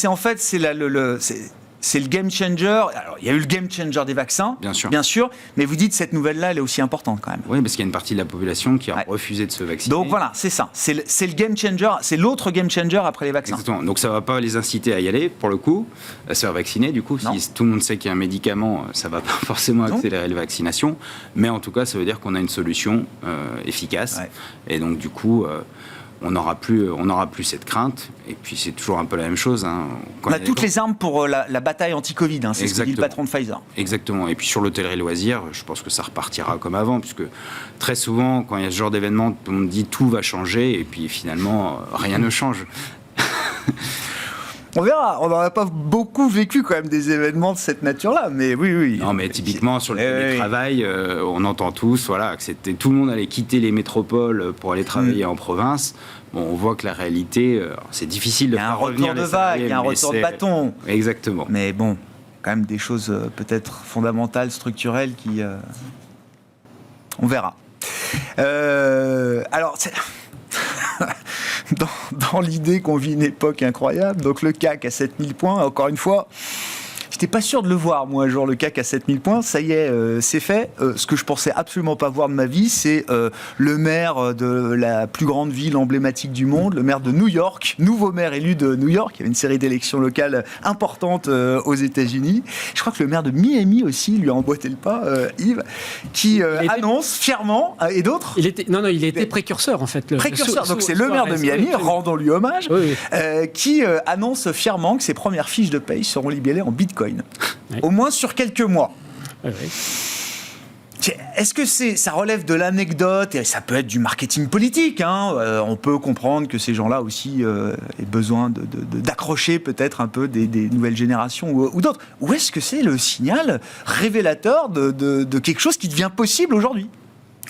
c'est le game changer. Alors, il y a eu le game changer des vaccins, bien sûr, mais vous dites cette nouvelle-là, elle est aussi importante quand même. Oui, parce qu'il y a une partie de la population qui a refusé de se vacciner. Donc voilà, c'est ça. C'est le game changer, c'est l'autre game changer après les vaccins. Exactement. Donc ça ne va pas les inciter à y aller, pour le coup, à se faire vacciner. Du coup, si tout le monde sait qu'il y a un médicament, ça ne va pas forcément accélérer les vaccinations. Mais en tout cas, ça veut dire qu'on a une solution efficace. Et donc, du coup... on n'aura plus cette crainte. Et puis c'est toujours un peu la même chose. On a toutes les armes pour la bataille anti-Covid, c'est ce que dit le patron de Pfizer. Exactement. Et puis sur l'hôtellerie loisirs, je pense que ça repartira comme avant, puisque très souvent, quand il y a ce genre d'événement, on me dit tout va changer, et puis finalement, rien ne change. On verra, on n'en a pas beaucoup vécu quand même des événements de cette nature-là, mais oui. Non, mais typiquement sur le télétravail, on entend tous que tout le monde allait quitter les métropoles pour aller travailler en province. Bon, on voit que la réalité, c'est difficile de faire revenir les salariés. Il y a un retour de bâton. Exactement. Mais bon, quand même des choses peut-être fondamentales, structurelles qui... On verra. Alors... Dans l'idée qu'on vit une époque incroyable, donc le CAC à 7000 points, encore une fois, j'étais pas sûr de le voir, moi, genre le CAC à 7000 points, ça y est, c'est fait. Ce que je pensais absolument pas voir de ma vie, c'est le maire de la plus grande ville emblématique du monde, le maire de New York, nouveau maire élu de New York, il y avait une série d'élections locales importantes aux États-Unis. Je crois que le maire de Miami aussi lui a emboîté le pas, Yves, qui annonce fièrement, et d'autres. Il était précurseur, en fait. Précurseur, donc c'est le maire de Miami, rendons-lui hommage, qui annonce fièrement que ses premières fiches de paye seront libellées en Bitcoin. Oui. Au moins sur quelques mois. Oui. Est-ce que ça relève de l'anecdote et ça peut être du marketing politique, on peut comprendre que ces gens-là aussi aient besoin d'accrocher peut-être un peu des nouvelles générations ou d'autres. Ou est-ce que c'est le signal révélateur de quelque chose qui devient possible aujourd'hui ?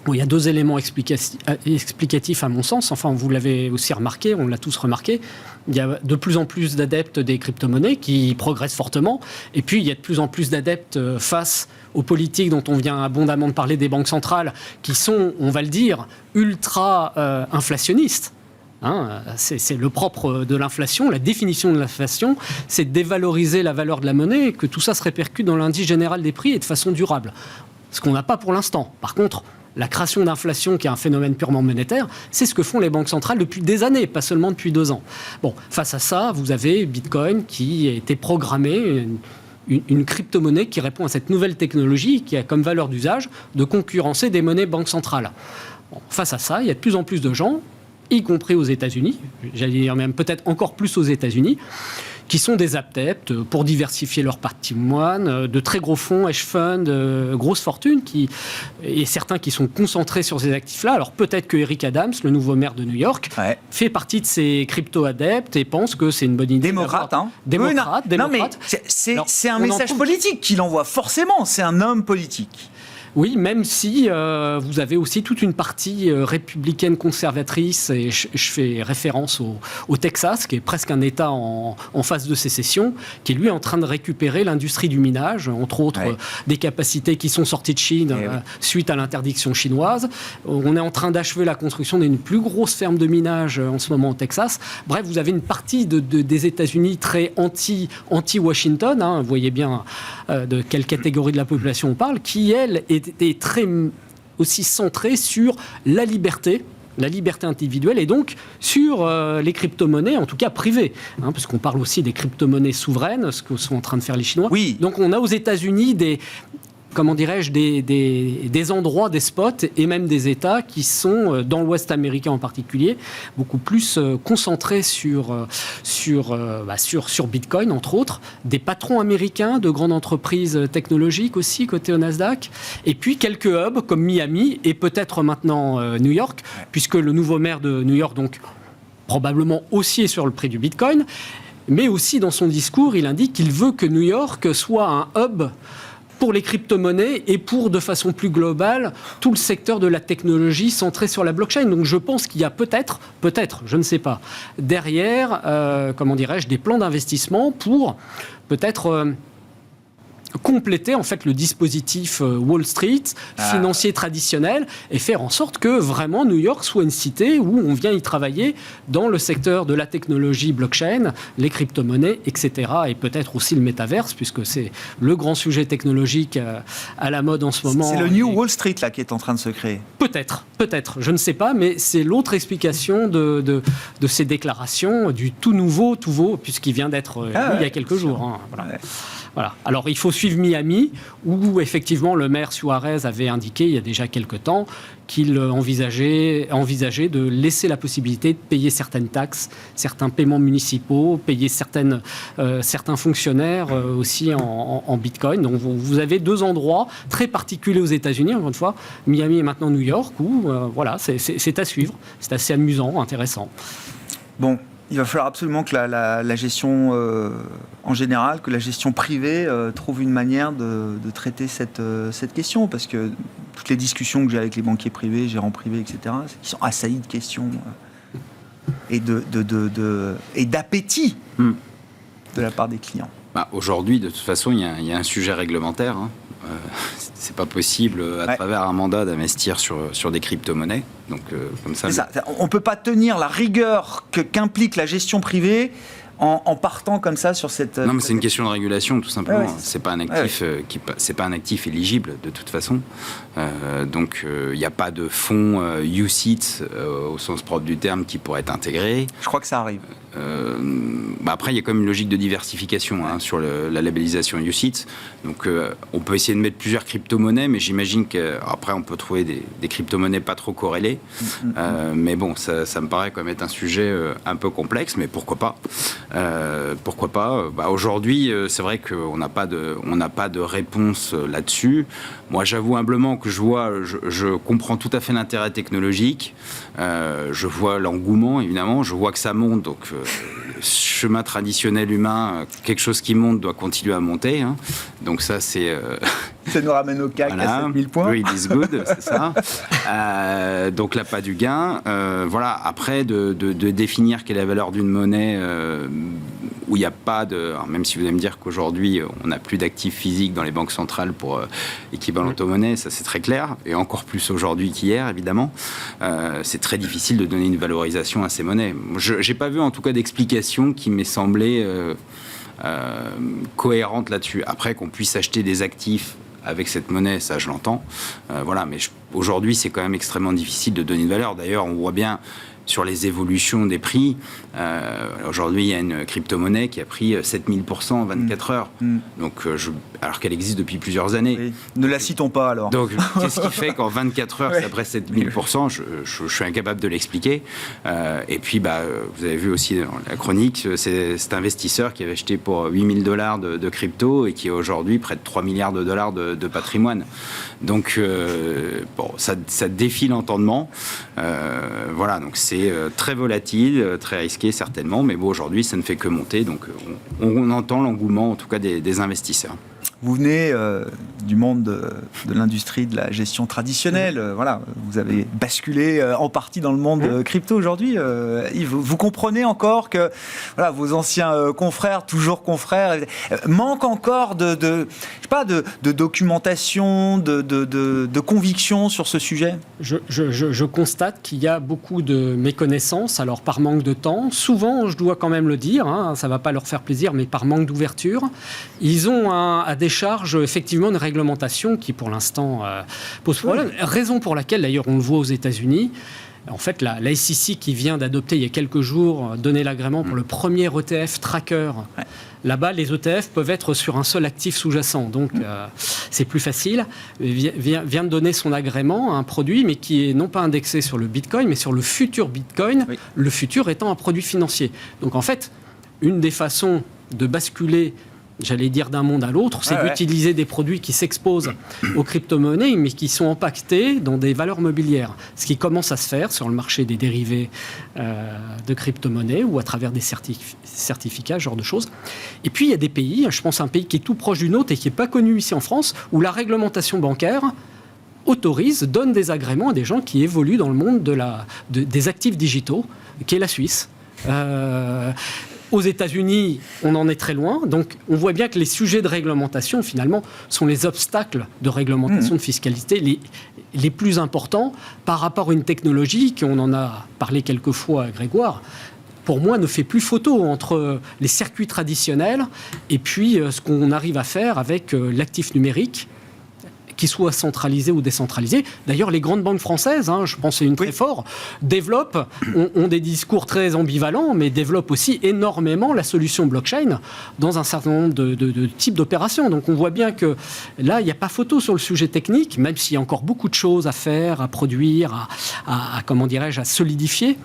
Oui, il y a deux éléments explicatifs à mon sens. Enfin, vous l'avez aussi remarqué, on l'a tous remarqué. Il y a de plus en plus d'adeptes des crypto-monnaies qui progressent fortement. Et puis, il y a de plus en plus d'adeptes face aux politiques dont on vient abondamment de parler des banques centrales, qui sont, on va le dire, ultra inflationnistes. C'est le propre de l'inflation, la définition de l'inflation, c'est de dévaloriser la valeur de la monnaie et que tout ça se répercute dans l'indice général des prix et de façon durable. Ce qu'on n'a pas pour l'instant. Par contre, la création d'inflation, qui est un phénomène purement monétaire, c'est ce que font les banques centrales depuis des années, pas seulement depuis 2 ans. Bon, face à ça, vous avez Bitcoin qui a été programmé, une crypto-monnaie qui répond à cette nouvelle technologie qui a comme valeur d'usage de concurrencer des monnaies banques centrales. Bon, face à ça, il y a de plus en plus de gens, y compris aux États-Unis, j'allais dire même peut-être encore plus aux États-Unis, qui sont des adeptes pour diversifier leur patrimoine, de très gros fonds, hedge funds, grosses fortunes, et certains qui sont concentrés sur ces actifs-là. Alors peut-être que Eric Adams, le nouveau maire de New York, fait partie de ces crypto-adeptes et pense que c'est une bonne idée. Démocrate, Démocrate. Non, mais c'est un message politique qu'il envoie, forcément, c'est un homme politique. Oui, même si vous avez aussi toute une partie républicaine conservatrice, et je fais référence au Texas, qui est presque un État en phase de sécession, qui lui est en train de récupérer l'industrie du minage, entre autres des capacités qui sont sorties de Chine suite à l'interdiction chinoise. On est en train d'achever la construction d'une plus grosse ferme de minage en ce moment au Texas. Bref, vous avez une partie des États-Unis très anti-Washington, vous voyez bien de quelle catégorie de la population on parle, qui, elle, est très aussi centrée sur la liberté individuelle et donc sur les crypto-monnaies, en tout cas privées, parce qu'on parle aussi des crypto-monnaies souveraines, ce que sont en train de faire les Chinois. Oui. Donc on a aux États-Unis des endroits, des spots et même des États qui sont, dans l'Ouest américain en particulier, beaucoup plus concentrés sur Bitcoin, entre autres. Des patrons américains de grandes entreprises technologiques aussi, côté au Nasdaq. Et puis quelques hubs comme Miami et peut-être maintenant New York, puisque le nouveau maire de New York, donc probablement aussi est sur le prix du Bitcoin, mais aussi dans son discours, il indique qu'il veut que New York soit un hub pour les crypto-monnaies et pour, de façon plus globale, tout le secteur de la technologie centré sur la blockchain. Donc je pense qu'il y a peut-être, je ne sais pas, derrière, des plans d'investissement pour peut-être compléter en fait le dispositif Wall Street financier traditionnel et faire en sorte que vraiment New York soit une cité où on vient y travailler dans le secteur de la technologie blockchain, les crypto-monnaies, etc. Et peut-être aussi le métaverse, puisque c'est le grand sujet technologique à la mode en ce moment. C'est le New Wall Street là qui est en train de se créer. Peut-être, je ne sais pas, mais c'est l'autre explication de ces déclarations du tout nouveau, puisqu'il vient d'être il y a quelques jours. Voilà. Alors, il faut suivre Miami, où effectivement le maire Suarez avait indiqué il y a déjà quelques temps qu'il envisageait de laisser la possibilité de payer certaines taxes, certains paiements municipaux, payer certains fonctionnaires aussi en Bitcoin. Donc vous avez deux endroits très particuliers aux États-Unis, encore une fois, Miami et maintenant New York, où voilà, c'est à suivre. C'est assez amusant, intéressant. Bon, il va falloir absolument que la gestion en général, que la gestion privée trouve une manière de traiter cette question, parce que toutes les discussions que j'ai avec les banquiers privés, gérants privés, etc., ils sont assaillis de questions et d'appétit de la part des clients. Aujourd'hui, de toute façon, il y a un sujet réglementaire. C'est pas possible à travers un mandat d'investir sur des crypto-monnaies. Donc, comme ça, on peut pas tenir la rigueur qu'implique la gestion privée en partant comme ça sur cette... Non, mais c'est une question de régulation, tout simplement. Ouais, c'est pas un actif c'est pas un actif éligible de toute façon. Donc, il n'y a pas de fonds UCITS au sens propre du terme qui pourrait être intégré. Je crois que ça arrive. Après, il y a quand même une logique de diversification sur la labellisation UCITS. Donc, on peut essayer de mettre plusieurs crypto-monnaies, mais j'imagine qu'après, on peut trouver des crypto-monnaies pas trop corrélées. Mais bon, ça me paraît quand même être un sujet un peu complexe, mais pourquoi pas. Aujourd'hui, c'est vrai qu'on n'a pas de réponse là-dessus. Moi, j'avoue humblement que je comprends tout à fait l'intérêt technologique. Je vois l'engouement, évidemment. Je vois que ça monte. Donc, chemin traditionnel humain, quelque chose qui monte doit continuer à monter. Donc ça, c'est... Ça nous ramène au CAC à 7000 points. Oui, it is good, c'est ça. Donc là, pas du gain. Voilà. Après, de définir quelle est la valeur d'une monnaie où il n'y a pas de... Alors, même si vous allez me dire qu'aujourd'hui, on n'a plus d'actifs physiques dans les banques centrales pour équivalent aux monnaies, ça c'est très clair. Et encore plus aujourd'hui qu'hier, évidemment. C'est très difficile de donner une valorisation à ces monnaies. Je n'ai pas vu en tout cas d'explication qui m'est semblé cohérente là-dessus. Après, qu'on puisse acheter des actifs avec cette monnaie, ça je l'entends. Voilà, mais aujourd'hui, c'est quand même extrêmement difficile de donner une valeur. D'ailleurs, on voit bien sur les évolutions des prix. Aujourd'hui, il y a une crypto-monnaie qui a pris 7000% en 24 heures. Donc, alors qu'elle existe depuis plusieurs années. Oui. Ne la citons pas alors. Donc, qu'est-ce qui fait qu'en 24 heures, c'est après 7000% je suis incapable de l'expliquer. Et puis, vous avez vu aussi dans la chronique, c'est cet investisseur qui avait acheté pour $8000 de crypto et qui a aujourd'hui près de $3 milliards de patrimoine. Donc, ça défie l'entendement. Voilà, donc c'est très volatile, très risqué certainement, mais bon, aujourd'hui, ça ne fait que monter. Donc, on entend l'engouement, en tout cas, des investisseurs. Vous venez du monde de l'industrie de la gestion traditionnelle. Voilà, vous avez basculé en partie dans le monde crypto aujourd'hui. Yves, vous comprenez encore que voilà, vos anciens confrères, toujours confrères, manquent encore de documentation, de conviction sur ce sujet? Je constate qu'il y a beaucoup de méconnaissance, alors par manque de temps. Souvent, je dois quand même le dire, ça ne va pas leur faire plaisir, mais par manque d'ouverture. Ils ont à décharge effectivement une réglementation qui pour l'instant pose problème. Raison pour laquelle d'ailleurs on le voit aux États-Unis. En fait, la SEC qui vient d'adopter il y a quelques jours, donner l'agrément pour le premier ETF tracker. Ouais. Là-bas, les ETF peuvent être sur un seul actif sous-jacent. Donc, c'est plus facile. Vient de donner son agrément à un produit, mais qui est non pas indexé sur le Bitcoin, mais sur le futur Bitcoin, le futur étant un produit financier. Donc, en fait, une des façons de basculer, j'allais dire d'un monde à l'autre, c'est d'utiliser des produits qui s'exposent aux crypto-monnaies, mais qui sont empaquetés dans des valeurs mobilières. Ce qui commence à se faire sur le marché des dérivés de crypto-monnaies ou à travers des certificats, ce genre de choses. Et puis, il y a des pays, je pense à un pays qui est tout proche du nôtre et qui n'est pas connu ici en France, où la réglementation bancaire donne des agréments à des gens qui évoluent dans le monde des actifs digitaux, qui est la Suisse. Aux États-Unis, on en est très loin. Donc, on voit bien que les sujets de réglementation, finalement, sont les obstacles de réglementation de fiscalité les plus importants par rapport à une technologie, qu'on en a parlé quelques fois à Grégoire, pour moi, ne fait plus photo entre les circuits traditionnels et puis ce qu'on arrive à faire avec l'actif numérique, qu'ils soient centralisés ou décentralisés. D'ailleurs, les grandes banques françaises, je pense c'est une très fort, développent, ont des discours très ambivalents, mais développent aussi énormément la solution blockchain dans un certain nombre de types d'opérations. Donc on voit bien que là, il n'y a pas photo sur le sujet technique, même s'il y a encore beaucoup de choses à faire, à produire, à solidifier.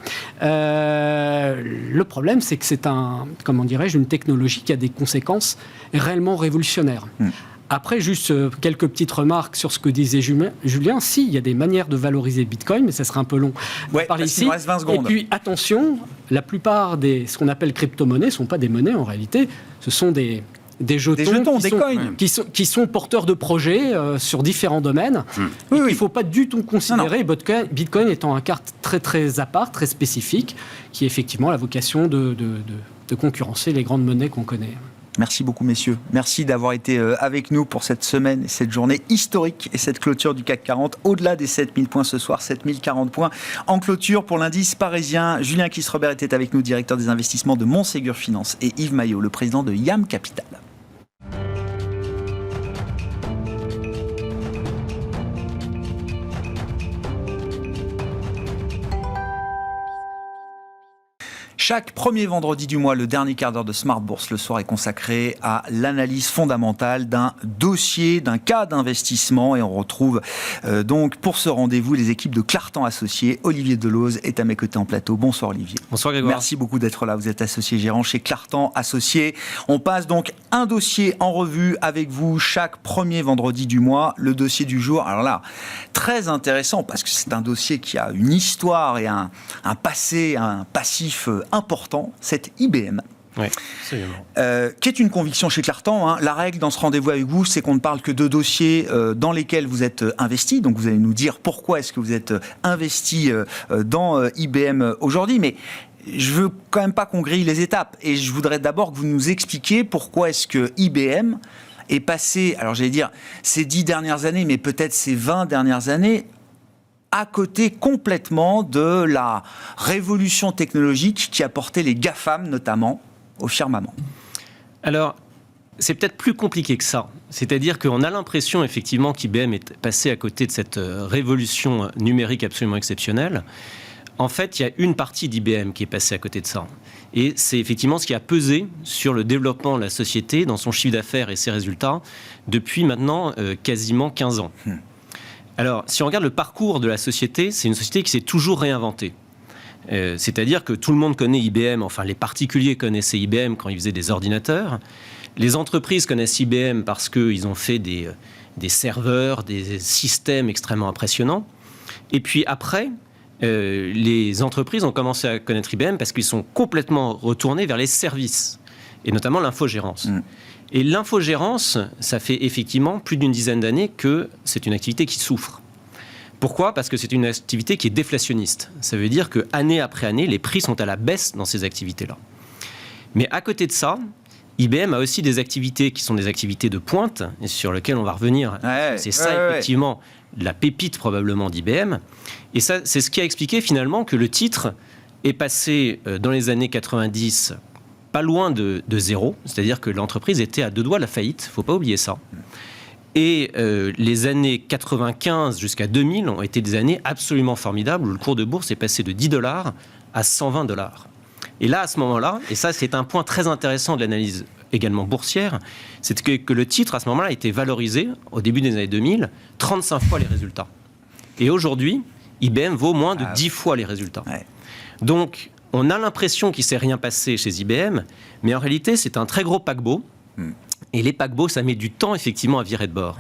Le problème, c'est que c'est une technologie qui a des conséquences réellement révolutionnaires. Après, juste quelques petites remarques sur ce que disait Julien. Si, il y a des manières de valoriser Bitcoin, mais ça serait un peu long de parler ici. Il nous reste 20 secondes. Et puis, attention, la plupart ce qu'on appelle crypto-monnaies ne sont pas des monnaies en réalité. Ce sont des jetons, des coins. qui sont porteurs de projets sur différents domaines. Il ne faut pas du tout considérer Bitcoin étant un cas très, très à part, très spécifique, qui a effectivement la vocation de concurrencer les grandes monnaies qu'on connaît. Merci beaucoup, messieurs. Merci d'avoir été avec nous pour cette semaine et cette journée historique et cette clôture du CAC 40. Au-delà des 7000 points ce soir, 7040 points en clôture pour l'indice parisien. Julien Kiss-Robert était avec nous, directeur des investissements de Montségur Finance, et Yves Maillot, le président de YAM Capital. Chaque premier vendredi du mois, le dernier quart d'heure de Smart Bourse le soir est consacré à l'analyse fondamentale d'un dossier, d'un cas d'investissement. Et on retrouve donc pour ce rendez-vous les équipes de Clartan Associés. Olivier Delose est à mes côtés en plateau. Bonsoir Olivier. Bonsoir Grégoire. Merci beaucoup d'être là. Vous êtes associé gérant chez Clartan Associés. On passe donc un dossier en revue avec vous chaque premier vendredi du mois. Le dossier du jour, alors là, très intéressant parce que c'est un dossier qui a une histoire et un passé, un passif important, c'est IBM. Oui, absolument. Qui est une conviction chez Clartan. La règle dans ce rendez-vous avec vous, c'est qu'on ne parle que de dossiers dans lesquels vous êtes investi. Donc vous allez nous dire pourquoi est-ce que vous êtes investi dans IBM aujourd'hui. Mais je veux quand même pas qu'on grille les étapes. Et je voudrais d'abord que vous nous expliquiez pourquoi est-ce que IBM est passé, alors j'allais dire ces 10 dernières années, mais peut-être ces 20 dernières années, à côté complètement de la révolution technologique qui a porté les GAFAM, notamment, au firmament. Alors, c'est peut-être plus compliqué que ça. C'est-à-dire qu'on a l'impression, effectivement, qu'IBM est passé à côté de cette révolution numérique absolument exceptionnelle. En fait, il y a une partie d'IBM qui est passée à côté de ça. Et c'est effectivement ce qui a pesé sur le développement de la société, dans son chiffre d'affaires et ses résultats, depuis maintenant quasiment 15 ans. Alors, si on regarde le parcours de la société, c'est une société qui s'est toujours réinventée. C'est-à-dire que tout le monde connaît IBM, enfin les particuliers connaissaient IBM quand ils faisaient des ordinateurs. Les entreprises connaissent IBM parce qu'ils ont fait des serveurs, des systèmes extrêmement impressionnants. Et puis après, les entreprises ont commencé à connaître IBM parce qu'ils sont complètement retournés vers les services, et notamment l'infogérance. Et l'infogérance, ça fait effectivement plus d'une dizaine d'années que c'est une activité qui souffre. Pourquoi ? Parce que c'est une activité qui est déflationniste. Ça veut dire qu'année après année, les prix sont à la baisse dans ces activités-là. Mais à côté de ça, IBM a aussi des activités qui sont des activités de pointe, et sur lesquelles on va revenir. C'est ça, effectivement, la pépite probablement d'IBM. Et ça, c'est ce qui a expliqué finalement que le titre est passé dans les années 90 pas loin de zéro, c'est-à-dire que l'entreprise était à deux doigts de la faillite, il ne faut pas oublier ça. Et les années 95 jusqu'à 2000 ont été des années absolument formidables, où le cours de bourse est passé de $10 à $120. Et là, à ce moment-là, et ça c'est un point très intéressant de l'analyse également boursière, c'est que le titre à ce moment-là a été valorisé, au début des années 2000, 35 fois les résultats. Et aujourd'hui, IBM vaut moins de 10 fois les résultats. Donc, on a l'impression qu'il ne s'est rien passé chez IBM, mais en réalité, c'est un très gros paquebot. Et les paquebots, ça met du temps, effectivement, à virer de bord.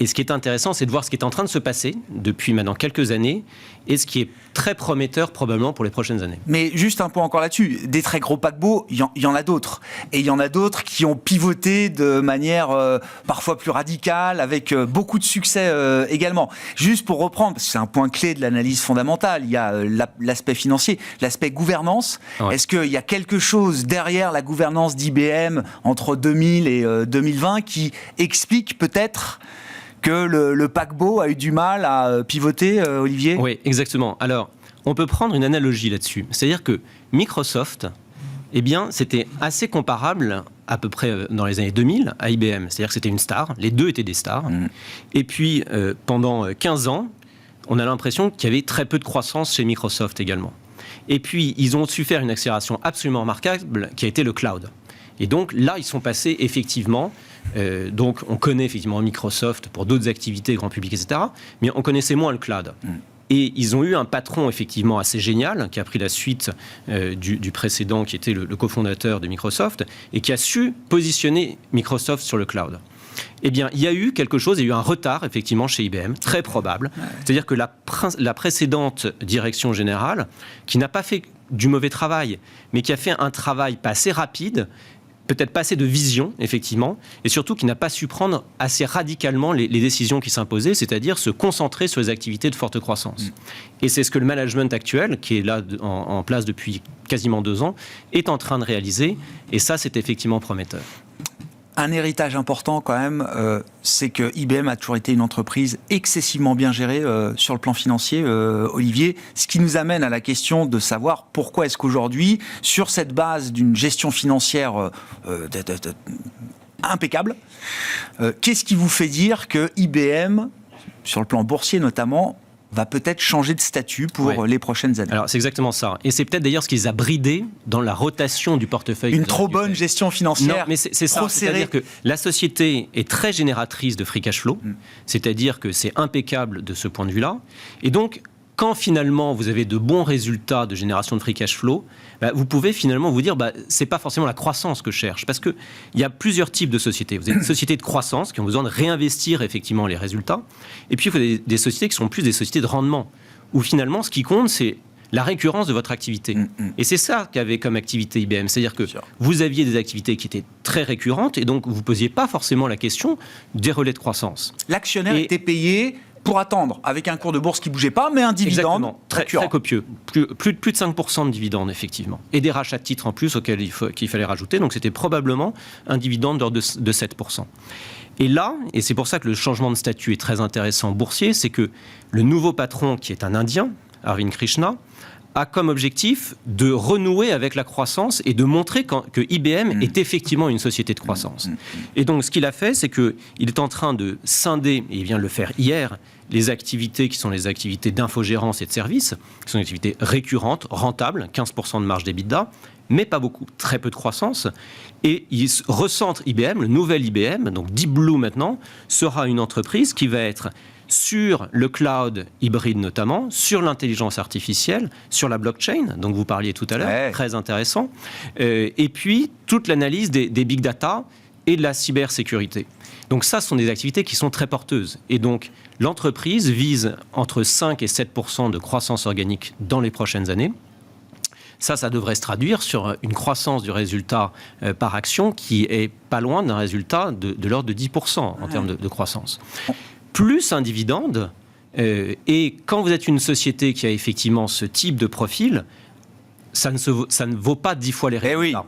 Et ce qui est intéressant, c'est de voir ce qui est en train de se passer depuis maintenant quelques années et ce qui est très prometteur probablement pour les prochaines années. Mais juste un point encore là-dessus, des très gros paquebots, il y en a d'autres. Et il y en a d'autres qui ont pivoté de manière parfois plus radicale, avec beaucoup de succès également. Juste pour reprendre, parce que c'est un point clé de l'analyse fondamentale, il y a l'aspect financier, l'aspect gouvernance. Ouais. Est-ce qu'il y a quelque chose derrière la gouvernance d'IBM entre 2000 et 2020 qui explique peut-être que le paquebot a eu du mal à pivoter, Olivier ? Oui, exactement. Alors, on peut prendre une analogie là-dessus. C'est-à-dire que Microsoft, eh bien, c'était assez comparable à peu près dans les années 2000 à IBM. C'est-à-dire que c'était une star, les deux étaient des stars. Et puis, pendant 15 ans, on a l'impression qu'il y avait très peu de croissance chez Microsoft également. Et puis, ils ont su faire une accélération absolument remarquable qui a été le cloud. Et donc là, ils sont passés effectivement, donc on connaît effectivement Microsoft pour d'autres activités, grand public, etc., mais on connaissait moins le cloud. Et ils ont eu un patron effectivement assez génial, qui a pris la suite du précédent, qui était le cofondateur de Microsoft, et qui a su positionner Microsoft sur le cloud. Eh bien, il y a eu quelque chose, il y a eu un retard, effectivement, chez IBM, très probable. C'est-à-dire que la précédente direction générale, qui n'a pas fait du mauvais travail, mais qui a fait un travail pas assez rapide, peut-être pas assez de vision, effectivement, et surtout qui n'a pas su prendre assez radicalement les décisions qui s'imposaient, c'est-à-dire se concentrer sur les activités de forte croissance. Et c'est ce que le management actuel, qui est là en place depuis quasiment 2 ans, est en train de réaliser, et ça, c'est effectivement prometteur. Un héritage important quand même, c'est que IBM a toujours été une entreprise excessivement bien gérée sur le plan financier, Olivier. Ce qui nous amène à la question de savoir pourquoi est-ce qu'aujourd'hui, sur cette base d'une gestion financière impeccable, qu'est-ce qui vous fait dire que IBM, sur le plan boursier notamment, va peut-être changer de statut pour les prochaines années. Alors, c'est exactement ça. Et c'est peut-être d'ailleurs ce qui les a bridés dans la rotation du portefeuille. Une trop bonne gestion financière. Non, mais c'est ça. C'est-à-dire que la société est très génératrice de free cash flow. C'est-à-dire que c'est impeccable de ce point de vue-là. Et donc, quand finalement vous avez de bons résultats de génération de free cash flow, vous pouvez finalement vous dire c'est pas forcément la croissance que je cherche, parce qu'il y a plusieurs types de sociétés. Vous avez des sociétés de croissance qui ont besoin de réinvestir effectivement les résultats, et puis vous avez des sociétés qui sont plus des sociétés de rendement, où finalement ce qui compte c'est la récurrence de votre activité. Et c'est ça qu'avait comme activité IBM, c'est-à-dire que vous aviez des activités qui étaient très récurrentes, et donc vous ne posiez pas forcément la question des relais de croissance. L'actionnaire était payé pour attendre, avec un cours de bourse qui ne bougeait pas, mais un dividende très copieux. Plus de 5% de dividendes, effectivement. Et des rachats de titres en plus auxquels qu'il fallait rajouter. Donc c'était probablement un dividende d'ordre de 7%. Et là, et c'est pour ça que le changement de statut est très intéressant boursier, c'est que le nouveau patron, qui est un Indien, Arvind Krishna, a comme objectif de renouer avec la croissance et de montrer que IBM est effectivement une société de croissance. Et donc, ce qu'il a fait, c'est qu'il est en train de scinder, et il vient de le faire hier, les activités qui sont les activités d'infogérance et de services, qui sont des activités récurrentes, rentables, 15% de marge d'EBITDA, mais pas beaucoup, très peu de croissance. Et il recentre IBM, le nouvel IBM, donc Deep Blue maintenant, sera une entreprise qui va être sur le cloud hybride notamment, sur l'intelligence artificielle, sur la blockchain, dont vous parliez tout à l'heure, très intéressant, et puis toute l'analyse des big data et de la cybersécurité. Donc ça, ce sont des activités qui sont très porteuses. Et donc l'entreprise vise entre 5 et 7% de croissance organique dans les prochaines années. Ça devrait se traduire sur une croissance du résultat par action qui est pas loin d'un résultat de l'ordre de 10% en termes de croissance. Plus un dividende, et quand vous êtes une société qui a effectivement ce type de profil, ça ne vaut pas 10 fois les résultats.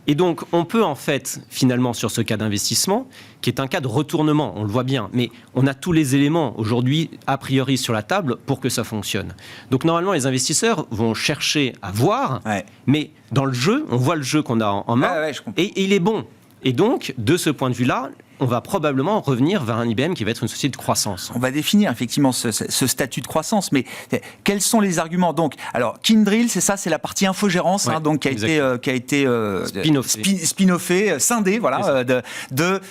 Et donc, on peut en fait, finalement, sur ce cas d'investissement, qui est un cas de retournement, on le voit bien, mais on a tous les éléments aujourd'hui, a priori, sur la table pour que ça fonctionne. Donc, normalement, les investisseurs vont chercher à voir, mais dans le jeu, on voit le jeu qu'on a en main, et il est bon. Et donc, de ce point de vue-là, on va probablement revenir vers un IBM qui va être une société de croissance. On va définir effectivement ce statut de croissance, mais quels sont les arguments? Donc, alors, Kyndryl, c'est ça, c'est la partie infogérance, donc qui a été spin-offé, scindé, voilà, de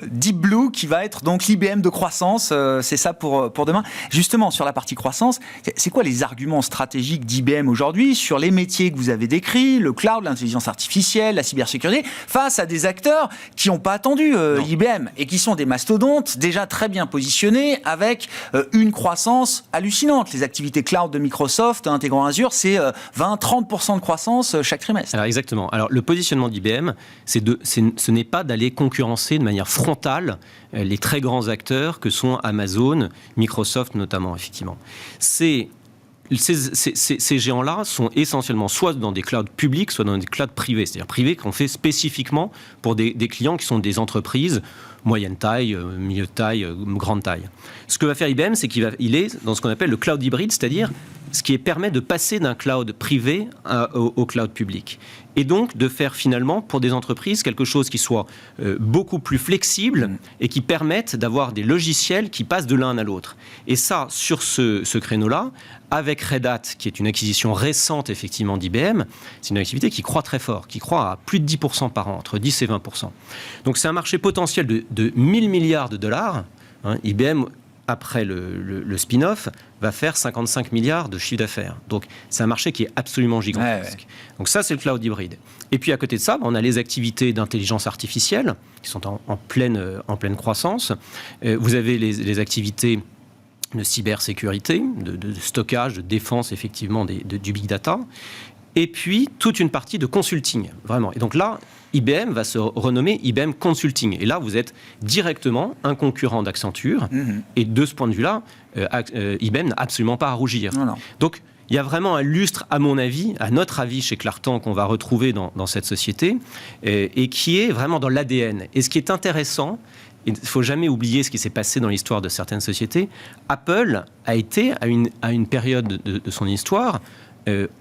Deep Blue, qui va être donc l'IBM de croissance. C'est ça pour demain. Justement, sur la partie croissance, c'est quoi les arguments stratégiques d'IBM aujourd'hui sur les métiers que vous avez décrits, le cloud, l'intelligence artificielle, la cybersécurité, face à des acteurs qui n'ont pas attendu IBM et qui sont des mastodontes déjà très bien positionnés avec une croissance hallucinante. Les activités cloud de Microsoft intégrant Azure, c'est 20-30% de croissance chaque trimestre. Alors exactement. Alors le positionnement d'IBM, ce n'est pas d'aller concurrencer de manière frontale les très grands acteurs que sont Amazon, Microsoft notamment, effectivement. Ces géants-là sont essentiellement soit dans des clouds publics, soit dans des clouds privés, c'est-à-dire privés qu'on fait spécifiquement pour des clients qui sont des entreprises moyenne taille, milieu de taille, grande taille. Ce que va faire IBM, c'est qu'il est dans ce qu'on appelle le cloud hybride, c'est-à-dire ce qui permet de passer d'un cloud privé au cloud public. Et donc de faire finalement pour des entreprises quelque chose qui soit beaucoup plus flexible et qui permette d'avoir des logiciels qui passent de l'un à l'autre. Et ça, sur ce créneau-là, avec Red Hat, qui est une acquisition récente effectivement d'IBM, c'est une activité qui croît très fort, qui croît à plus de 10% par an, entre 10 et 20%. Donc c'est un marché potentiel de 1000 milliards de dollars. IBM, après le spin-off, va faire 55 milliards de chiffre d'affaires. Donc, c'est un marché qui est absolument gigantesque. Ouais. Donc ça, c'est le cloud hybride. Et puis, à côté de ça, on a les activités d'intelligence artificielle qui sont en pleine croissance. Vous avez les activités de cybersécurité, de stockage, de défense, effectivement, du big data. Et puis, toute une partie de consulting, vraiment. Et donc là, IBM va se renommer IBM Consulting. Et là, vous êtes directement un concurrent d'Accenture. Et de ce point de vue-là, IBM n'a absolument pas à rougir. Non. Donc, il y a vraiment un lustre, à mon avis, à notre avis chez Clartan, qu'on va retrouver dans cette société, et qui est vraiment dans l'ADN. Et ce qui est intéressant, il ne faut jamais oublier ce qui s'est passé dans l'histoire de certaines sociétés, Apple a été, à une période de son histoire,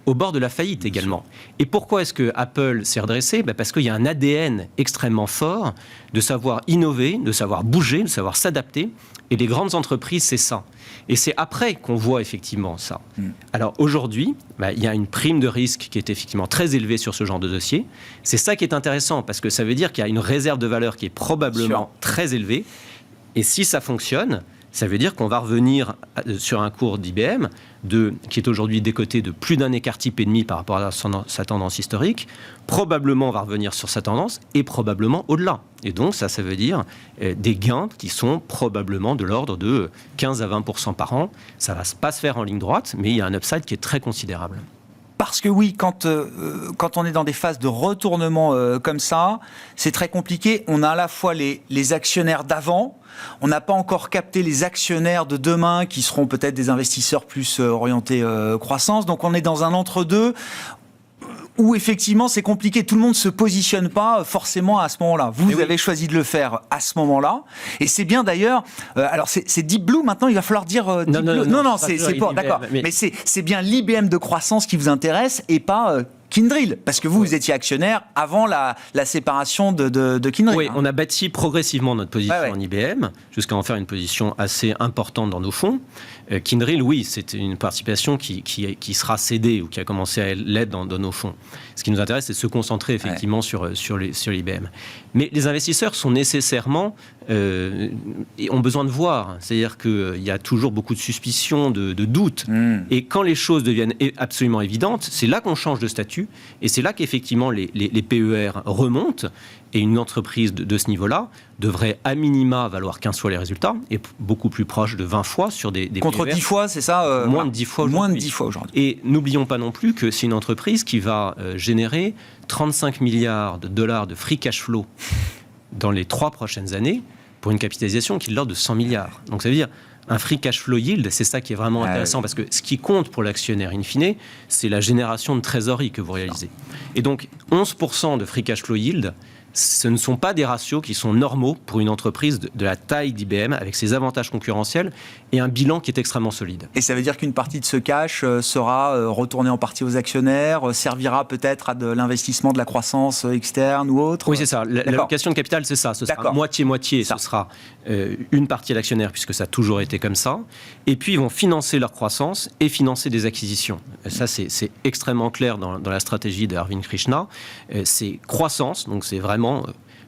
au bord de la faillite également. Et pourquoi est-ce que Apple s'est redressé ? Parce qu'il y a un ADN extrêmement fort de savoir innover, de savoir bouger, de savoir s'adapter. Et les grandes entreprises, c'est ça. Et c'est après qu'on voit effectivement ça. Alors aujourd'hui, il y a une prime de risque qui est effectivement très élevée sur ce genre de dossier. C'est ça qui est intéressant, parce que ça veut dire qu'il y a une réserve de valeur qui est probablement très élevée. Et si ça fonctionne, ça veut dire qu'on va revenir sur un cours d'IBM qui est aujourd'hui décoté de plus d'un écart type et demi par rapport à sa tendance historique. Probablement, on va revenir sur sa tendance et probablement au-delà. Et donc, ça veut dire des gains qui sont probablement de l'ordre de 15 à 20% par an. Ça ne va pas se faire en ligne droite, mais il y a un upside qui est très considérable. Parce que oui, quand on est dans des phases de retournement comme ça, c'est très compliqué. On a à la fois les actionnaires d'avant, on n'a pas encore capté les actionnaires de demain qui seront peut-être des investisseurs plus orientés croissance. Donc on est dans un entre-deux où effectivement c'est compliqué. Tout le monde ne se positionne pas forcément à ce moment-là. Vous avez choisi de le faire à ce moment-là. Et c'est bien d'ailleurs... alors c'est Deep Blue maintenant, il va falloir dire... Non, c'est pas... D'accord. Mais c'est bien l'IBM de croissance qui vous intéresse et pas... Kyndryl, parce que vous étiez actionnaire avant la séparation de Kyndryl. Oui, on a bâti progressivement notre position en IBM, jusqu'à en faire une position assez importante dans nos fonds. Kyndryl, oui, c'est une participation qui sera cédée ou qui a commencé à l'être dans nos fonds. Ce qui nous intéresse, c'est de se concentrer effectivement sur l'IBM. Mais les investisseurs sont nécessairement... ont besoin de voir. C'est-à-dire qu'il y a toujours beaucoup de suspicions, de doutes. Et quand les choses deviennent absolument évidentes, c'est là qu'on change de statut. Et c'est là qu'effectivement les PER remontent. Et une entreprise de ce niveau-là devrait à minima valoir 15 fois les résultats et beaucoup plus proche de 20 fois sur des Contre PER. 10 fois, c'est ça Moins de 10 fois aujourd'hui. Moins de 10 fois aujourd'hui. Et n'oublions pas non plus que c'est une entreprise qui va générer 35 milliards de dollars de free cash flow dans les 3 prochaines années pour une capitalisation qui est de l'ordre de 100 milliards. Donc ça veut dire un free cash flow yield, c'est ça qui est vraiment intéressant, parce que ce qui compte pour l'actionnaire in fine, c'est la génération de trésorerie que vous réalisez. Et donc 11% de free cash flow yield, ce ne sont pas des ratios qui sont normaux pour une entreprise de la taille d'IBM, avec ses avantages concurrentiels et un bilan qui est extrêmement solide. Et ça veut dire qu'une partie de ce cash sera retournée en partie aux actionnaires, servira peut-être à de l'investissement de la croissance externe ou autre? Oui, c'est ça. L'allocation de capital, c'est ça. Ce sera moitié-moitié. Ce sera une partie à l'actionnaire, puisque ça a toujours été comme ça. Et puis, ils vont financer leur croissance et financer des acquisitions. Ça, c'est extrêmement clair dans la stratégie de Arvind Krishna. C'est croissance, donc c'est vraiment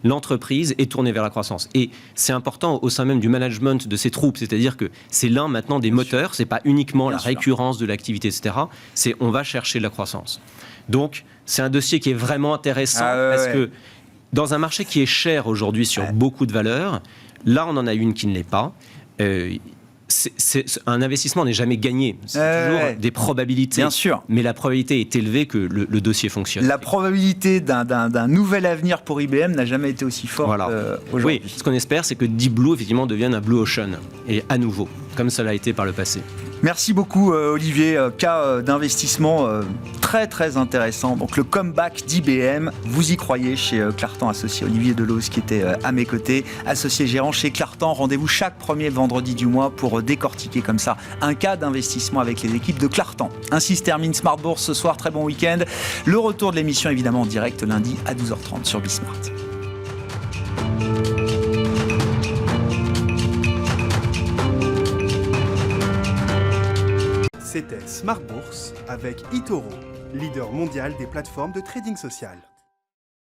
l'entreprise est tournée vers la croissance. Et c'est important au sein même du management de ces troupes, c'est-à-dire que c'est l'un maintenant des moteurs, c'est pas uniquement la récurrence de l'activité, etc. C'est on va chercher la croissance. Donc, c'est un dossier qui est vraiment intéressant parce que dans un marché qui est cher aujourd'hui sur beaucoup de valeurs, là, on en a une qui ne l'est pas. Un investissement n'est jamais gagné. C'est toujours des probabilités. Bien sûr. Mais la probabilité est élevée que le dossier fonctionne. La probabilité d'un nouvel avenir pour IBM n'a jamais été aussi forte aujourd'hui. Oui, ce qu'on espère, c'est que Deep Blue, effectivement, devienne un Blue Ocean. Et à nouveau, comme ça l'a été par le passé. Merci beaucoup, Olivier. Cas d'investissement très très très intéressant. Donc le comeback d'IBM, vous y croyez chez Clartan, associé Olivier Deloz qui était à mes côtés, associé gérant chez Clartan. Rendez-vous chaque premier vendredi du mois pour décortiquer comme ça un cas d'investissement avec les équipes de Clartan. Ainsi se termine Smart Bourse ce soir, très bon week-end. Le retour de l'émission évidemment en direct lundi à 12h30 sur Bismart. C'était Smart Bourse avec eToro, leader mondial des plateformes de trading social.